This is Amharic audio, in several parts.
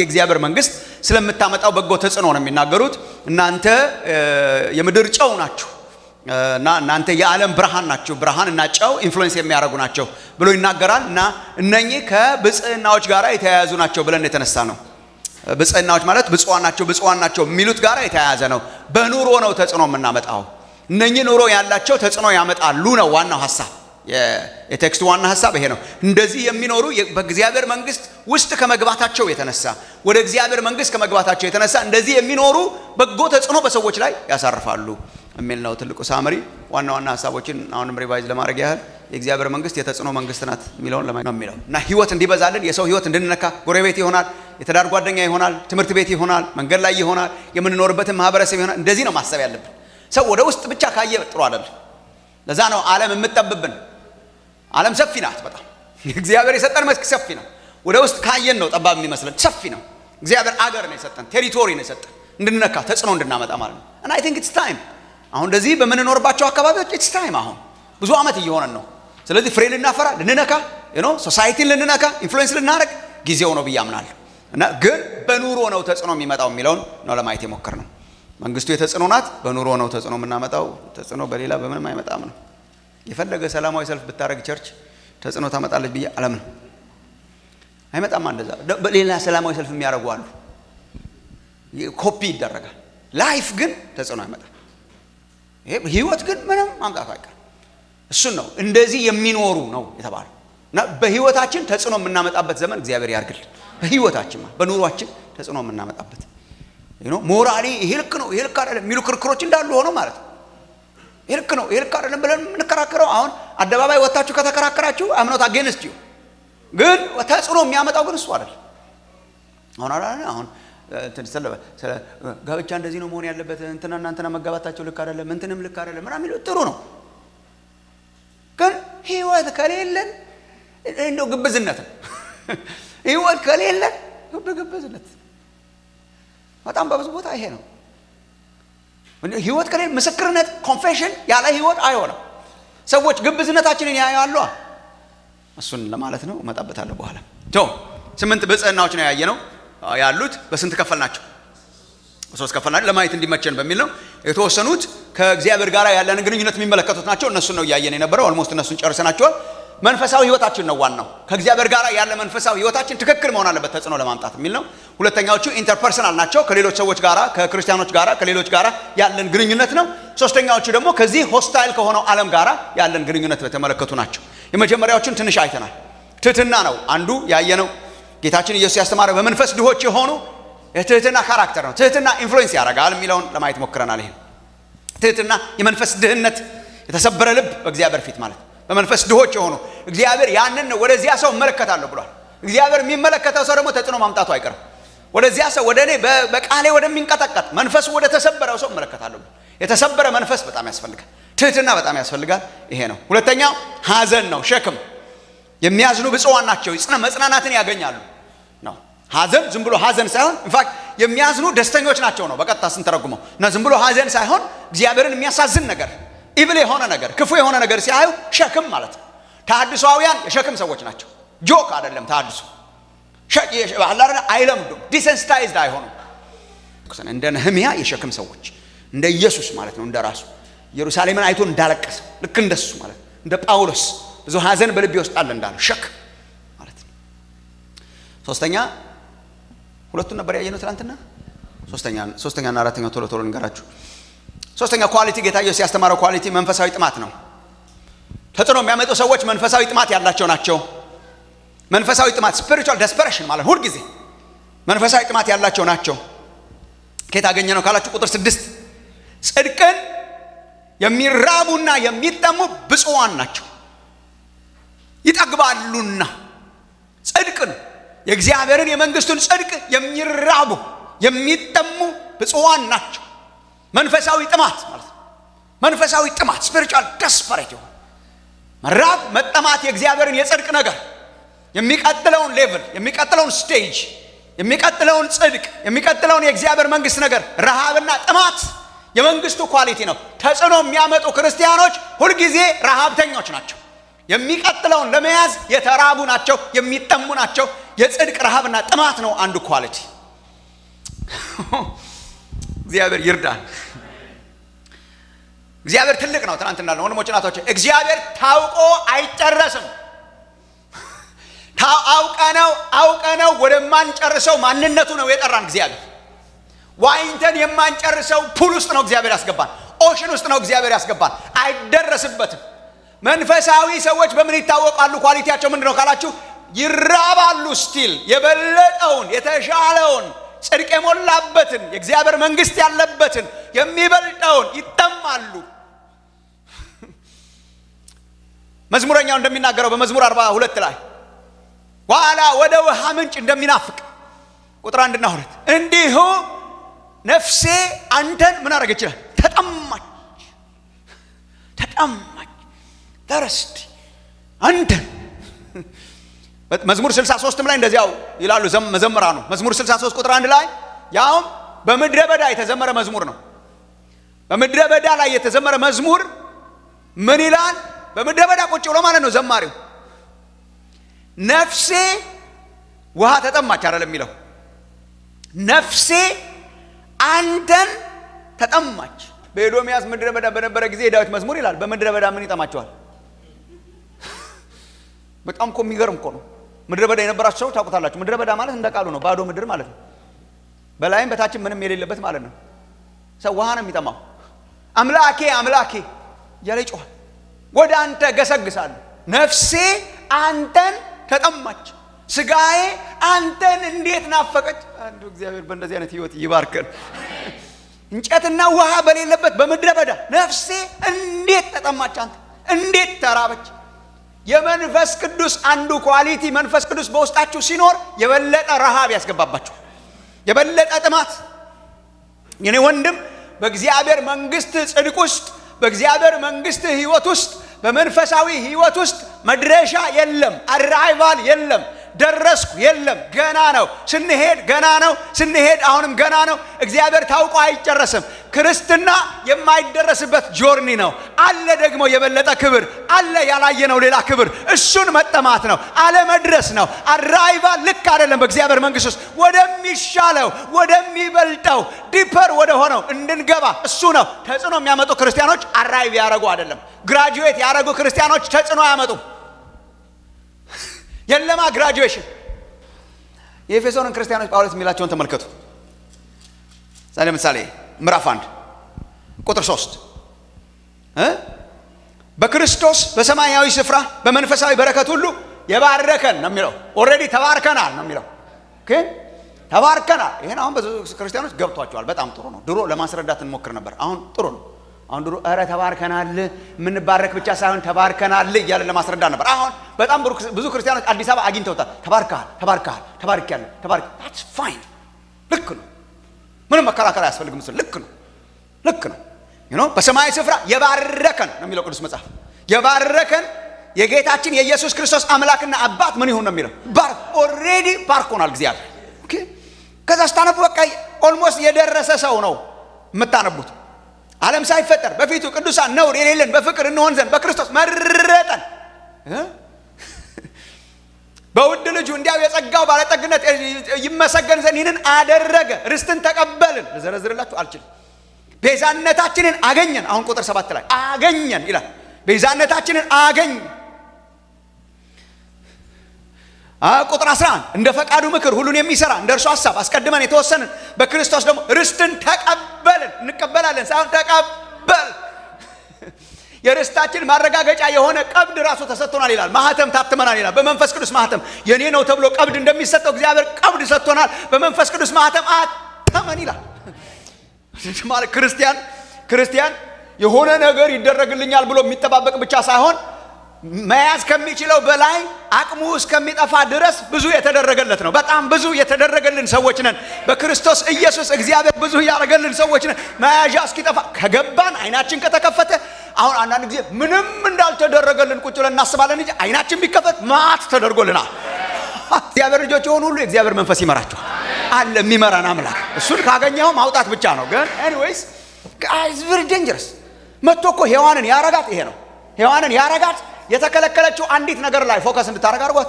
የእግዚአብሔር መንግስት ስለምታመጣው በጎ ተጽዕኖ ነው የሚናገሩት። እናንተ የምድር ጨው ናችሁ እና እናንተ የዓለም ብርሃን ናችሁ፣ ብርሃንና ጨው ኢንፍሉዌንስ የሚያደርጉ ናቸው ብሎ ይናገራል። እና እነኚህ ከብጽዕናዎች ጋር የተያያዙ ናቸው ብለን የተነሳ ነው። ብጽዕናዎች ማለት ብፁዓን ናቸው የሚሉት ጋር የተያያዘ ነው። በኑሮ ነው ተጽዕኖ የምናመጣው። እነኚህ ኑሮ ያላቸው ተጽዕኖ ያመጣሉ ነው ዋናው ሐሳብ። የቴክስቱ ዋና ሐሳብ ይሄ ነው። እንደዚህ የሚኖሩ በእግዚአብሔር መንግስት ውስጥ ከመግባታቸው የተነሳ ወደ እግዚአብሔር መንግስት ከመግባታቸው የተነሳ እንደዚህ የሚኖሩ በጎ ተጽዕኖ በሰዎች ላይ ያሳርፋሉ የሚል ነው ትልቁ ሳመሪ። ዋና ሐሳቦችን አሁንም ሪቫይዝ ለማድረግ ያህል የእግዚአብሔር መንግስት የተጽዕኖ መንግስት ናት የሚለውን ነው የሚለው እና ህይወት እንዲበዛልን የሰው ህይወት እንድንነካ ጎረቤት ይሆናል፣ የትዳር ጓደኛ ይሆናል፣ ትምህርት ቤት ይሆናል፣ መንገድ ላይ ይሆናል፣ የምንኖርበትን ማህበረሰብ ይሆናል። እንደዚህ ነው ማሰብ ያለብን። ሰው ወደ ውስጥ ብቻ ካየ ጥሩ አይደለም። ለዛ ነው ዓለም የምትጠብብን። ዓለም ሰፊ ናት በጣም። እግዚአብሔር የሰጠን መስክ ሰፊ ነው። ወደ ውስጥ ካየን ነው ጠባብ የሚመስለን። ሰፊ ነው። እግዚአብሔር አገር ነው የሰጠን፣ ቴሪቶሪ ነው የሰጠን እንድንነካ ተጽዕኖ እንድናመጣ ማለት ነው። እና አይ ቲንክ ኢትስ ታይም አሁን እንደዚህ በምንኖርባቸው አካባቢዎች ኢትስ ታይም አሁን ብዙ ዓመት እየሆነን ነው። ስለዚህ ፍሬ ልናፈራ ልንነካ ሶሳይቲን ልንነካ ኢንፍሉዌንስ ልናደርግ ጊዜው ነው ብዬ አምናለሁ። እና ግን በኑሮ ነው ተጽዕኖ የሚመጣው የሚለውን ነው ለማየት የሞከር ነው። መንግስቱ የተጽዕኖ ናት። በኑሮ ነው ተጽዕኖ የምናመጣው። ተጽዕኖ በሌላ በምንም አይመጣም ነው። የፈለገ ሰላማዊ ሰልፍ ብታረግ ቸርች ተጽዕኖ ታመጣለች ብዬ አለምን አይመጣም። እንደዛ በሌላ ሰላማዊ ሰልፍ የሚያደርጉ አሉ። ኮፒ ይደረጋል። ላይፍ ግን ተጽዕኖ አይመጣም። ህይወት ግን ምንም ማምጣት አይቀርም። እሱን ነው እንደዚህ የሚኖሩ ነው የተባለው። እና በህይወታችን ተጽዕኖ የምናመጣበት ዘመን እግዚአብሔር ያርግልን። በህይወታችን በኑሯችን ተጽዕኖ የምናመጣበት ሞራሊ ይሄ ልክ ነው ይሄ ልክ አይደለም የሚሉ ክርክሮች እንዳሉ ሆነው ማለት ነው። ይሄ ልክ ነው ይሄ ልክ አይደለም ብለን የምንከራከረው አሁን አደባባይ ወጣችሁ ከተከራከራችሁ አምኖት አጌንስት ዩ ግን ተጽዕኖ የሚያመጣው ግን እሱ አይደል። አሁን ስለ ጋብቻ እንደዚህ ነው መሆን ያለበት፣ እንትና መጋባታቸው ልክ አይደለም፣ እንትንም ልክ አይደለም ምናምን የሚለው ጥሩ ነው። ግን ህይወት ከሌለን እንደው ግብዝነት ነው። ህይወት ከሌለን ግብዝነት በጣም በብዙ ቦታ ይሄ ነው። ህይወት ከሌለን ምስክርነት ኮንፌሽን ያለ ህይወት አይሆንም። ሰዎች ግብዝነታችንን ያያሉ። እሱን ለማለት ነው። እመጣበታለሁ በኋላ። 8 ብጽዕናዎች ነው ያየነው ያሉት። በስንት ከፈልናቸው? በሶስት ከፈልናቸው ለማየት እንዲመቸን በሚል ነው። የተወሰኑት ከእግዚአብሔር ጋር ያለን ግንኙነት የሚመለከቱት ናቸው። እነሱን ነው ያየን የነበረው። ኦልሞስት እነሱን ጨርሰናቸዋል። መንፈሳዊ ህይወታችን ነው ዋናው። ከእግዚአብሔር ጋር ያለ መንፈሳዊ ህይወታችን ትክክል መሆን አለበት ተጽዕኖ ለማምጣት የሚል ነው። ሁለተኛዎቹ ኢንተርፐርሰናል ናቸው። ከሌሎች ሰዎች ጋር ከክርስቲያኖች ጋር ከሌሎች ጋር ያለን ግንኙነት ነው። ሶስተኛዎቹ ደግሞ ከዚህ ሆስታይል ከሆነው ዓለም ጋር ያለን ግንኙነት በተመለከቱ ናቸው። የመጀመሪያዎቹን ትንሽ አይተናል። ትህትና ነው አንዱ ያየነው። ጌታችን ኢየሱስ ያስተማረ በመንፈስ ድሆች የሆኑ የትህትና ካራክተር ነው። ትህትና ኢንፍሉዌንስ ያደርጋል የሚለውን ለማየት ሞክረናል። ይሄ ትህትና የመንፈስ ድህነት፣ የተሰበረ ልብ በእግዚአብሔር ፊት ማለት በመንፈስ ድሆች የሆኑ እግዚአብሔር ያንን ወደዚያ ሰው እመለከታለሁ ብሏል። እግዚአብሔር የሚመለከተው ሰው ደግሞ ተጽዕኖ ማምጣቱ አይቀርም። ወደዚያ ሰው ወደ እኔ በቃሌ ወደሚንቀጠቀጥ መንፈሱ ወደ ተሰበረው ሰው እመለከታለሁ። የተሰበረ መንፈስ በጣም ያስፈልጋል። ትህትና በጣም ያስፈልጋል። ይሄ ነው። ሁለተኛው ሐዘን ነው፣ ሸክም። የሚያዝኑ ብፁዓን ናቸው መጽናናትን ያገኛሉ ነው። ሐዘን ዝም ብሎ ሐዘን ሳይሆን ኢንፋክት የሚያዝኑ ደስተኞች ናቸው ነው በቀጥታ ስንተረጉመው። እና ዝም ብሎ ሐዘን ሳይሆን እግዚአብሔርን የሚያሳዝን ነገር፣ ኢቭል የሆነ ነገር፣ ክፉ የሆነ ነገር ሲያዩ ሸክም ማለት ነው። ተሐድሶአውያን የሸክም ሰዎች ናቸው። ጆክ አይደለም ተሐድሶ። አይለምዱም፣ ዲሰንስታይዝድ አይሆኑም። እንደ ነህምያ የሸክም ሰዎች፣ እንደ ኢየሱስ ማለት ነው። እንደ ራሱ ኢየሩሳሌምን አይቶ እንዳለቀሰ ልክ እንደሱ ማለት ነው። እንደ ጳውሎስ ብዙ ሐዘን በልቤ ውስጥ አለ እንዳለ ሸክም ማለት ነው። ሶስተኛ ሁለቱን ነበር ያየነው ትናንትና። ሶስተኛና አራተኛው ቶሎ ልንገራችሁ። ሶስተኛ ኳሊቲ ጌታ ኢየሱስ ያስተማረው ኳሊቲ መንፈሳዊ ጥማት ነው። ተጽዕኖ የሚያመጡ ሰዎች መንፈሳዊ ጥማት ያላቸው ናቸው። መንፈሳዊ ጥማት ስፒሪቹዋል ዴስፐሬሽን ማለት ሁል ጊዜ መንፈሳዊ ጥማት ያላቸው ናቸው። ከየት አገኘ ነው ካላችሁ ቁጥር 6 ጽድቅን የሚራቡና የሚጠሙ ብፁዓን ናቸው ይጠግባሉና። ጽድቅን የእግዚአብሔርን የመንግስቱን ጽድቅ የሚራቡ የሚጠሙ ብፁዓን ናቸው። መንፈሳዊ ጥማት ማለት ነው። መንፈሳዊ ጥማት ስፒሪቹዋል ዴስፐሬት ይሆን መራብ መጠማት የእግዚአብሔርን የጽድቅ ነገር የሚቀጥለውን ሌቭል የሚቀጥለውን ስቴጅ የሚቀጥለውን ጽድቅ የሚቀጥለውን የእግዚአብሔር መንግስት ነገር ረሃብና ጥማት የመንግስቱ ኳሊቲ ነው። ተጽዕኖ የሚያመጡ ክርስቲያኖች ሁልጊዜ ረሃብተኞች ናቸው። የሚቀጥለውን ለመያዝ የተራቡ ናቸው፣ የሚጠሙ ናቸው። የጽድቅ ረሃብና ጥማት ነው አንዱ ኳሊቲ። እግዚአብሔር ይርዳን። እግዚአብሔር ትልቅ ነው። ትናንት እንዳልነው ወንድሞች እናቶች፣ እግዚአብሔር ታውቆ አይጨረስም። አውቀነው ወደማንጨርሰው ማንነቱ ነው የጠራን። እግዚአብሔር ዋኝተን የማንጨርሰው ፑል ውስጥ ነው እግዚአብሔር ያስገባን። ኦሽን ውስጥ ነው እግዚአብሔር ያስገባን። አይደረስበትም። መንፈሳዊ ሰዎች በምን ይታወቃሉ? ኳሊቲያቸው ምንድነው ካላችሁ፣ ይራባሉ። ስቲል የበለጠውን የተሻለውን ጽድቅ የሞላበትን የእግዚአብሔር መንግስት ያለበትን የሚበልጠውን ይጠማሉ። መዝሙረኛው እንደሚናገረው በመዝሙር 42 ላይ ዋላ ወደ ውሃ ምንጭ እንደሚናፍቅ ቁጥር 1 እና 2 እንዲሁ ነፍሴ አንተን ምን አደረገች ይችላል? ተጠማች። ተረስቲ አንተን። መዝሙር 63 ላይ እንደዚያው ይላሉ መዘምራኑ። መዝሙር 63 ቁጥር 1 ላይ ያውም በምድረ በዳ የተዘመረ መዝሙር ነው። በምድረ በዳ ላይ የተዘመረ መዝሙር ምን ይላል? በምድረ በዳ ቁጭ ብሎ ማለት ነው ዘማሪው። ነፍሴ ውሃ ተጠማች አይደለም የሚለው፣ ነፍሴ አንተን ተጠማች። በኤዶምያስ ምድረ በዳ በነበረ ጊዜ የዳዊት መዝሙር ይላል በምድረ በዳ ምን ይጠማቸዋል? በጣም እኮ የሚገርም እኮ ነው። ምድረ በዳ የነበራችሁ ሰዎች ታውቁታላችሁ። ምድረ በዳ ማለት እንደ ቃሉ ነው፣ ባዶ ምድር ማለት ነው። በላይም በታችም ምንም የሌለበት ማለት ነው። ሰው ውሃ ነው የሚጠማው። አምላኬ አምላኬ እያለ ይጮሃል። ወደ አንተ ገሰግሳለሁ። ነፍሴ አንተን ተጠማች፣ ስጋዬ አንተን እንዴት ናፈቀች። አንዱ እግዚአብሔር በእንደዚህ አይነት ህይወት ይባርከን። እንጨትና ውሃ በሌለበት በምድረ በዳ ነፍሴ እንዴት ተጠማች፣ አንተ እንዴት ተራበች። የመንፈስ ቅዱስ አንዱ ኳሊቲ መንፈስ ቅዱስ በውስጣችሁ ሲኖር የበለጠ ረሃብ ያስገባባችሁ፣ የበለጠ ጥማት። የኔ ወንድም በእግዚአብሔር መንግስት ጽድቅ ውስጥ፣ በእግዚአብሔር መንግስት ህይወት ውስጥ፣ በመንፈሳዊ ህይወት ውስጥ መድረሻ የለም፣ አራይቫል የለም፣ ደረስኩ የለም። ገና ነው ስንሄድ፣ ገና ነው ስንሄድ፣ አሁንም ገና ነው። እግዚአብሔር ታውቆ አይጨረስም። ክርስትና የማይደረስበት ጆርኒ ነው። አለ ደግሞ የበለጠ ክብር አለ፣ ያላየነው ሌላ ክብር። እሱን መጠማት ነው፣ አለመድረስ ነው። አራይቫል ልክ አይደለም። በእግዚአብሔር መንግስት ውስጥ ወደሚሻለው ወደሚበልጠው ዲፐር ወደ ሆነው እንድንገባ እሱ ነው። ተጽዕኖ የሚያመጡ ክርስቲያኖች አራይቭ ያደረጉ አይደለም። ግራጁዌት ያደረጉ ክርስቲያኖች ተጽዕኖ ያመጡ የለማ ግራጁዌሽን። የኤፌሶንን ክርስቲያኖች ጳውሎስ የሚላቸውን ተመልከቱ። ለምሳሌ ምዕራፍ 1 ቁጥር 3 በክርስቶስ በሰማያዊ ስፍራ በመንፈሳዊ በረከት ሁሉ የባረከን ነው የሚለው። ኦልሬዲ ተባርከናል ነው የሚለው። ኦኬ ተባርከናል። ይሄን አሁን ብዙ ክርስቲያኖች ገብቷቸዋል። በጣም ጥሩ ነው። ድሮ ለማስረዳት እንሞክር ነበር። አሁን ጥሩ ነው። አሁን ድሮ ኧረ ተባርከናል የምንባረክ ብቻ ሳይሆን ተባርከናል እያለ ለማስረዳት ነበር። አሁን በጣም ብዙ ክርስቲያኖች አዲስ አበባ አግኝተውታል። ተባርከሃል፣ ተባርኪያለሁ፣ that's fine። ልክ ነው። ምንም መከራከር አያስፈልግም። ልክ ነው። በሰማያዊ ስፍራ የባረከን ነው የሚለው ቅዱስ መጽሐፍ። የባረከን የጌታችን የኢየሱስ ክርስቶስ አምላክና አባት ምን ይሁን ነው የሚለው። ኦልሬዲ ባርኮናል እግዚአብሔር። ኦኬ ከዛ ስታነቡ በቃ ኦልሞስት የደረሰ ሰው ነው የምታነቡት። ዓለም ሳይፈጠር በፊቱ ቅዱሳን ነውር የሌለን በፍቅር እንሆን ዘንድ በክርስቶስ መረጠን። በውድ ልጁ እንዲያው የጸጋው ባለጠግነት ይመሰገን ዘንድ ይህንን አደረገ። ርስትን ተቀበልን። ልዘረዝርላችሁ አልችልም። ቤዛነታችንን አገኘን። አሁን ቁጥር 7 ላይ አገኘን ይላል። ቤዛነታችንን አገኘን። ቁጥር 11 እንደ ፈቃዱ ምክር ሁሉን የሚሰራ እንደ እርሱ ሐሳብ አስቀድመን የተወሰንን በክርስቶስ ደግሞ ርስትን ተቀበልን። እንቀበላለን ሳይሆን ተቀበል። የርስታችን ማረጋገጫ የሆነ ቀብድ ራሱ ተሰጥቶናል ይላል። ማህተም ታትመናል ይላል። በመንፈስ ቅዱስ ማህተም የኔ ነው ተብሎ ቀብድ እንደሚሰጠው እግዚአብሔር ቀብድ ሰጥቶናል። በመንፈስ ቅዱስ ማህተም አተመን ይላል። ማለት ክርስቲያን የሆነ ነገር ይደረግልኛል ብሎ የሚጠባበቅ ብቻ ሳይሆን መያዝ ከሚችለው በላይ አቅሙ እስከሚጠፋ ድረስ ብዙ የተደረገለት ነው። በጣም ብዙ የተደረገልን ሰዎች ነን። በክርስቶስ ኢየሱስ እግዚአብሔር ብዙ ያደረገልን ሰዎች ነን። መያዣ እስኪጠፋ ከገባን፣ አይናችን ከተከፈተ። አሁን አንዳንድ ጊዜ ምንም እንዳልተደረገልን ቁጭ ብለን እናስባለን እንጂ አይናችን ቢከፈት ማት ተደርጎልናል። እግዚአብሔር ልጆች የሆኑ ሁሉ የእግዚአብሔር መንፈስ ይመራቸዋል። አለ የሚመራን አምላክ። እሱን ካገኘው ማውጣት ብቻ ነው። ግን ኤኒዌይስ ጋይስ ቨሪ ዴንጀረስ። መጥቶ እኮ ሔዋንን ያረጋት ይሄ ነው። ሔዋንን ያረጋት የተከለከለችው አንዲት ነገር ላይ ፎከስ እንድታረግ አድርጓት።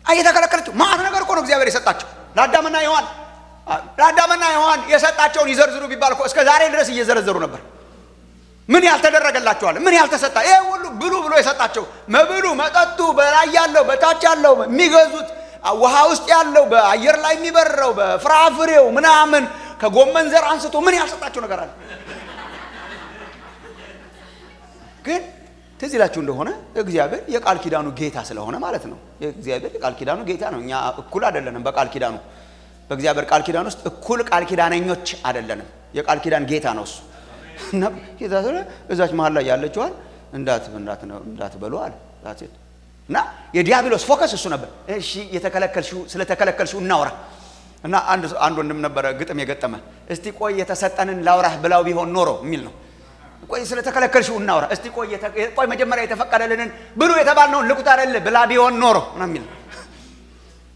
የተከለከለችው ማት ነገር እኮ ነው እግዚአብሔር የሰጣቸው ለአዳምና ሔዋን። ለአዳምና ሔዋን የሰጣቸውን ይዘርዝሩ ቢባል እኮ እስከ ዛሬ ድረስ እየዘረዘሩ ነበር። ምን ያልተደረገላቸዋል? ምን ያልተሰጣ? ይሄ ሁሉ ብሉ ብሎ የሰጣቸው መብሉ፣ መጠጡ፣ በላይ ያለው በታች ያለው የሚገዙት ውሃ ውስጥ ያለው በአየር ላይ የሚበረው በፍራፍሬው ምናምን ከጎመን ዘር አንስቶ ምን ያልሰጣቸው ነገር አለ? ግን ትዝ ይላችሁ እንደሆነ እግዚአብሔር የቃል ኪዳኑ ጌታ ስለሆነ ማለት ነው። እግዚአብሔር የቃል ኪዳኑ ጌታ ነው። እኛ እኩል አይደለንም በቃል ኪዳኑ። በእግዚአብሔር ቃል ኪዳን ውስጥ እኩል ቃል ኪዳነኞች አይደለንም። የቃል ኪዳን ጌታ ነው እሱ። እና ጌታ ስለ እዛች መሃል ላይ ያለችዋል እንዳትበሉ አለ። እና የዲያብሎስ ፎከስ እሱ ነበር። እሺ ስለተከለከልሽው እናውራ። እና አንድ ወንድም ነበረ ግጥም የገጠመ እስቲ ቆይ የተሰጠንን ላውራህ ብላው ቢሆን ኖሮ የሚል ነው። ቆይ ስለተከለከልሽው እናውራ። እስቲ ቆይ መጀመሪያ የተፈቀደልንን ብሉ የተባልነውን ልቁት አይደል ብላ ቢሆን ኖሮ ነው የሚል።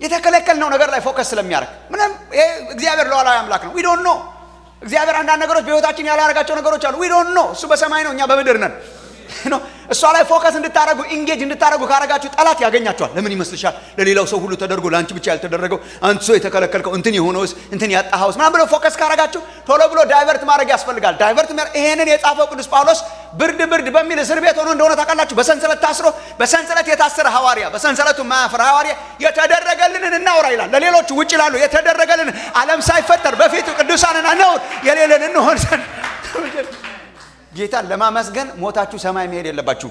የተከለከልነው ነገር ላይ ፎከስ ስለሚያደርግ ምንም ይሄ እግዚአብሔር ሉዓላዊ አምላክ ነው። ዊ ዶንት ኖ እግዚአብሔር አንዳንድ ነገሮች በህይወታችን ያላረጋቸው ነገሮች አሉ። ዊ ዶንት ኖ እሱ በሰማይ ነው፣ እኛ በምድር ነን። እሷ ላይ ፎከስ እንድታረጉ ኢንጌጅ እንድታረጉ ካረጋችሁ ጠላት ያገኛችኋል። ለምን ይመስልሻል ለሌላው ሰው ሁሉ ተደርጎ ለአንቺ ብቻ ያልተደረገው? አንተ ሰው የተከለከልከው እንትን የሆነውስ እንትን ያጣሃውስ ምናምን ብሎ ፎከስ ካረጋችሁ ቶሎ ብሎ ዳይቨርት ማድረግ ያስፈልጋል። ዳይቨርት ይሄንን የጻፈው ቅዱስ ጳውሎስ ብርድ በሚል እስር ቤት ሆኖ እንደሆነ ታውቃላችሁ። በሰንሰለት ታስሮ በሰንሰለት የታሰረ ሐዋርያ፣ በሰንሰለቱ ማያፍር ሐዋርያ የተደረገልንን እናውራ ይላል። ለሌሎቹ ውጭ ላሉ የተደረገልን ዓለም ሳይፈጠር በፊቱ ቅዱሳንና ነውር የሌለን እንሆን ዘንድ ጌታን ለማመስገን ሞታችሁ ሰማይ መሄድ የለባችሁ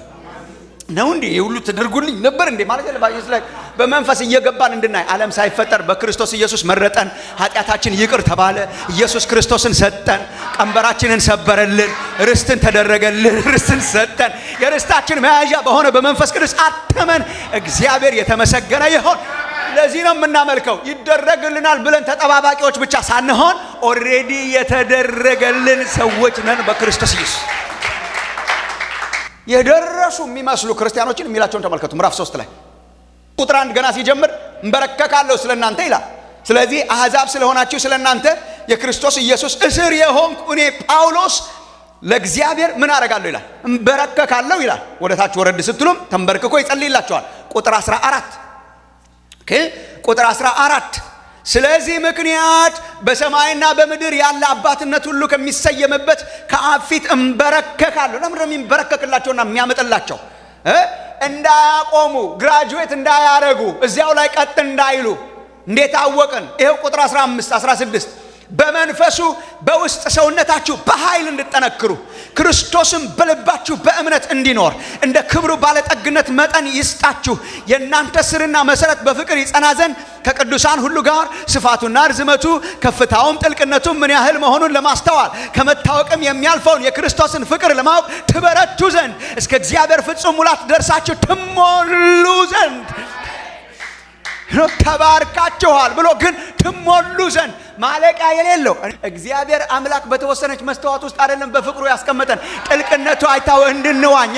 ነው እንዴ? የሁሉ ተደርጎልኝ ነበር እንዴ ማለት የለባችሁ። ስለዚህ በመንፈስ እየገባን እንድናይ ዓለም ሳይፈጠር በክርስቶስ ኢየሱስ መረጠን፣ ኃጢአታችን ይቅር ተባለ፣ ኢየሱስ ክርስቶስን ሰጠን፣ ቀንበራችንን ሰበረልን፣ ርስትን ተደረገልን፣ ርስትን ሰጠን፣ የርስታችን መያዣ በሆነ በመንፈስ ቅዱስ አተመን። እግዚአብሔር የተመሰገነ ይሁን። ለዚህ ነው የምናመልከው። ይደረግልናል ብለን ተጠባባቂዎች ብቻ ሳንሆን ኦሬዲ የተደረገልን ሰዎች ነን በክርስቶስ ኢየሱስ። የደረሱ የሚመስሉ ክርስቲያኖችን የሚላቸውን ተመልከቱ። ምዕራፍ 3 ላይ ቁጥር 1 ገና ሲጀምር እንበረከካለሁ ስለናንተ ይላል። ስለዚህ አሕዛብ ስለሆናችሁ ስለናንተ የክርስቶስ ኢየሱስ እስር የሆንኩ እኔ ጳውሎስ ለእግዚአብሔር ምን አደርጋለሁ ይላል? እንበረከካለሁ ይላል። ወደ ታች ወረድ ስትሉም ተንበርክኮ ይጸልይላቸዋል። ቁጥር 14 ቁጥር 14 ስለዚህ ምክንያት በሰማይና በምድር ያለ አባትነት ሁሉ ከሚሰየምበት ከአብ ፊት እንበረከካለሁ። ለምን ነው የሚንበረከክላቸውና የሚያመጥላቸው? እንዳያቆሙ ግራጁዌት እንዳያረጉ እዚያው ላይ ቀጥ እንዳይሉ እንዴት አወቅን? ይሄው ቁጥር 15 16 በመንፈሱ በውስጥ ሰውነታችሁ በኃይል እንድጠነክሩ ክርስቶስም በልባችሁ በእምነት እንዲኖር እንደ ክብሩ ባለጠግነት መጠን ይስጣችሁ። የእናንተ ስርና መሰረት በፍቅር ይጸና ዘንድ ከቅዱሳን ሁሉ ጋር ስፋቱና ርዝመቱ ከፍታውም ጥልቅነቱም ምን ያህል መሆኑን ለማስተዋል ከመታወቅም የሚያልፈውን የክርስቶስን ፍቅር ለማወቅ ትበረቱ ዘንድ እስከ እግዚአብሔር ፍጹም ሙላት ደርሳችሁ ትሞሉ ዘንድ ተባርካችኋል ብሎ ግን ትሞሉ ዘንድ ማለቂያ የሌለው እግዚአብሔር አምላክ በተወሰነች መስተዋት ውስጥ አይደለም በፍቅሩ ያስቀመጠን። ጥልቅነቱ አይታው እንድንዋኝ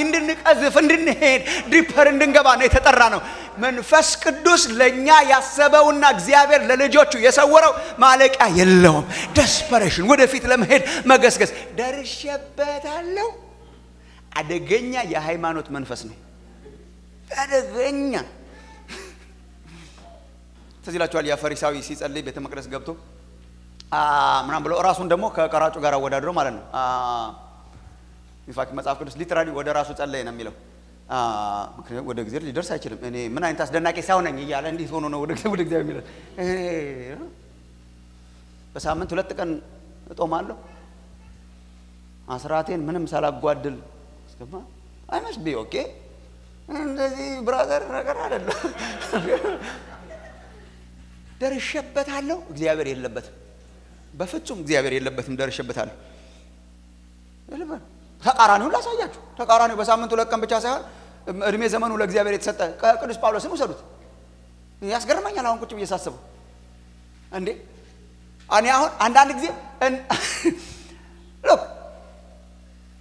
እንድንቀዝፍ እንድንሄድ ዲፐር እንድንገባ ነው የተጠራ ነው። መንፈስ ቅዱስ ለኛ ያሰበውና እግዚአብሔር ለልጆቹ የሰወረው ማለቂያ የለውም። ደስፐሬሽን ወደፊት ለመሄድ መገስገስ። ደርሼበታለሁ። አደገኛ የሃይማኖት መንፈስ ነው። አደገኛ ተዚላችኋል። ያ ፈሪሳዊ ሲጸልይ ቤተ መቅደስ ገብቶ ምናምን ብሎ ራሱን ደግሞ ከቀራጩ ጋር አወዳድሮ ማለት ነው። ኢንፋክት መጽሐፍ ቅዱስ ሊትራሊ ወደ ራሱ ጸለየ ነው የሚለው። ምክንያቱም ወደ እግዚአብሔር ሊደርስ አይችልም። እኔ ምን አይነት አስደናቂ ሰው ነኝ እያለ እንዴት ሆኖ ነው ወደ እግዚአብሔር የሚለው? በሳምንት 2 ቀን እጦማለሁ፣ አስራቴን ምንም ሳላጓድል እስከማ አይመስ ቢ ኦኬ። እንደዚህ ብራዘር ነገር አይደለም። ደርሼበታለሁ። እግዚአብሔር የለበትም፣ በፍጹም እግዚአብሔር የለበትም። ደርሼበታለሁ። ተቃራኒውን ላሳያችሁ። ተቃራኒው በሳምንት 2 ቀን ብቻ ሳይሆን እድሜ ዘመኑ ለእግዚአብሔር የተሰጠ ቅዱስ ጳውሎስን ውሰዱት። ያስገርመኛል አሁን ቁጭ ብዬ ሳስበው። እንዴ እኔ አሁን አንዳንድ ጊዜ ሎክ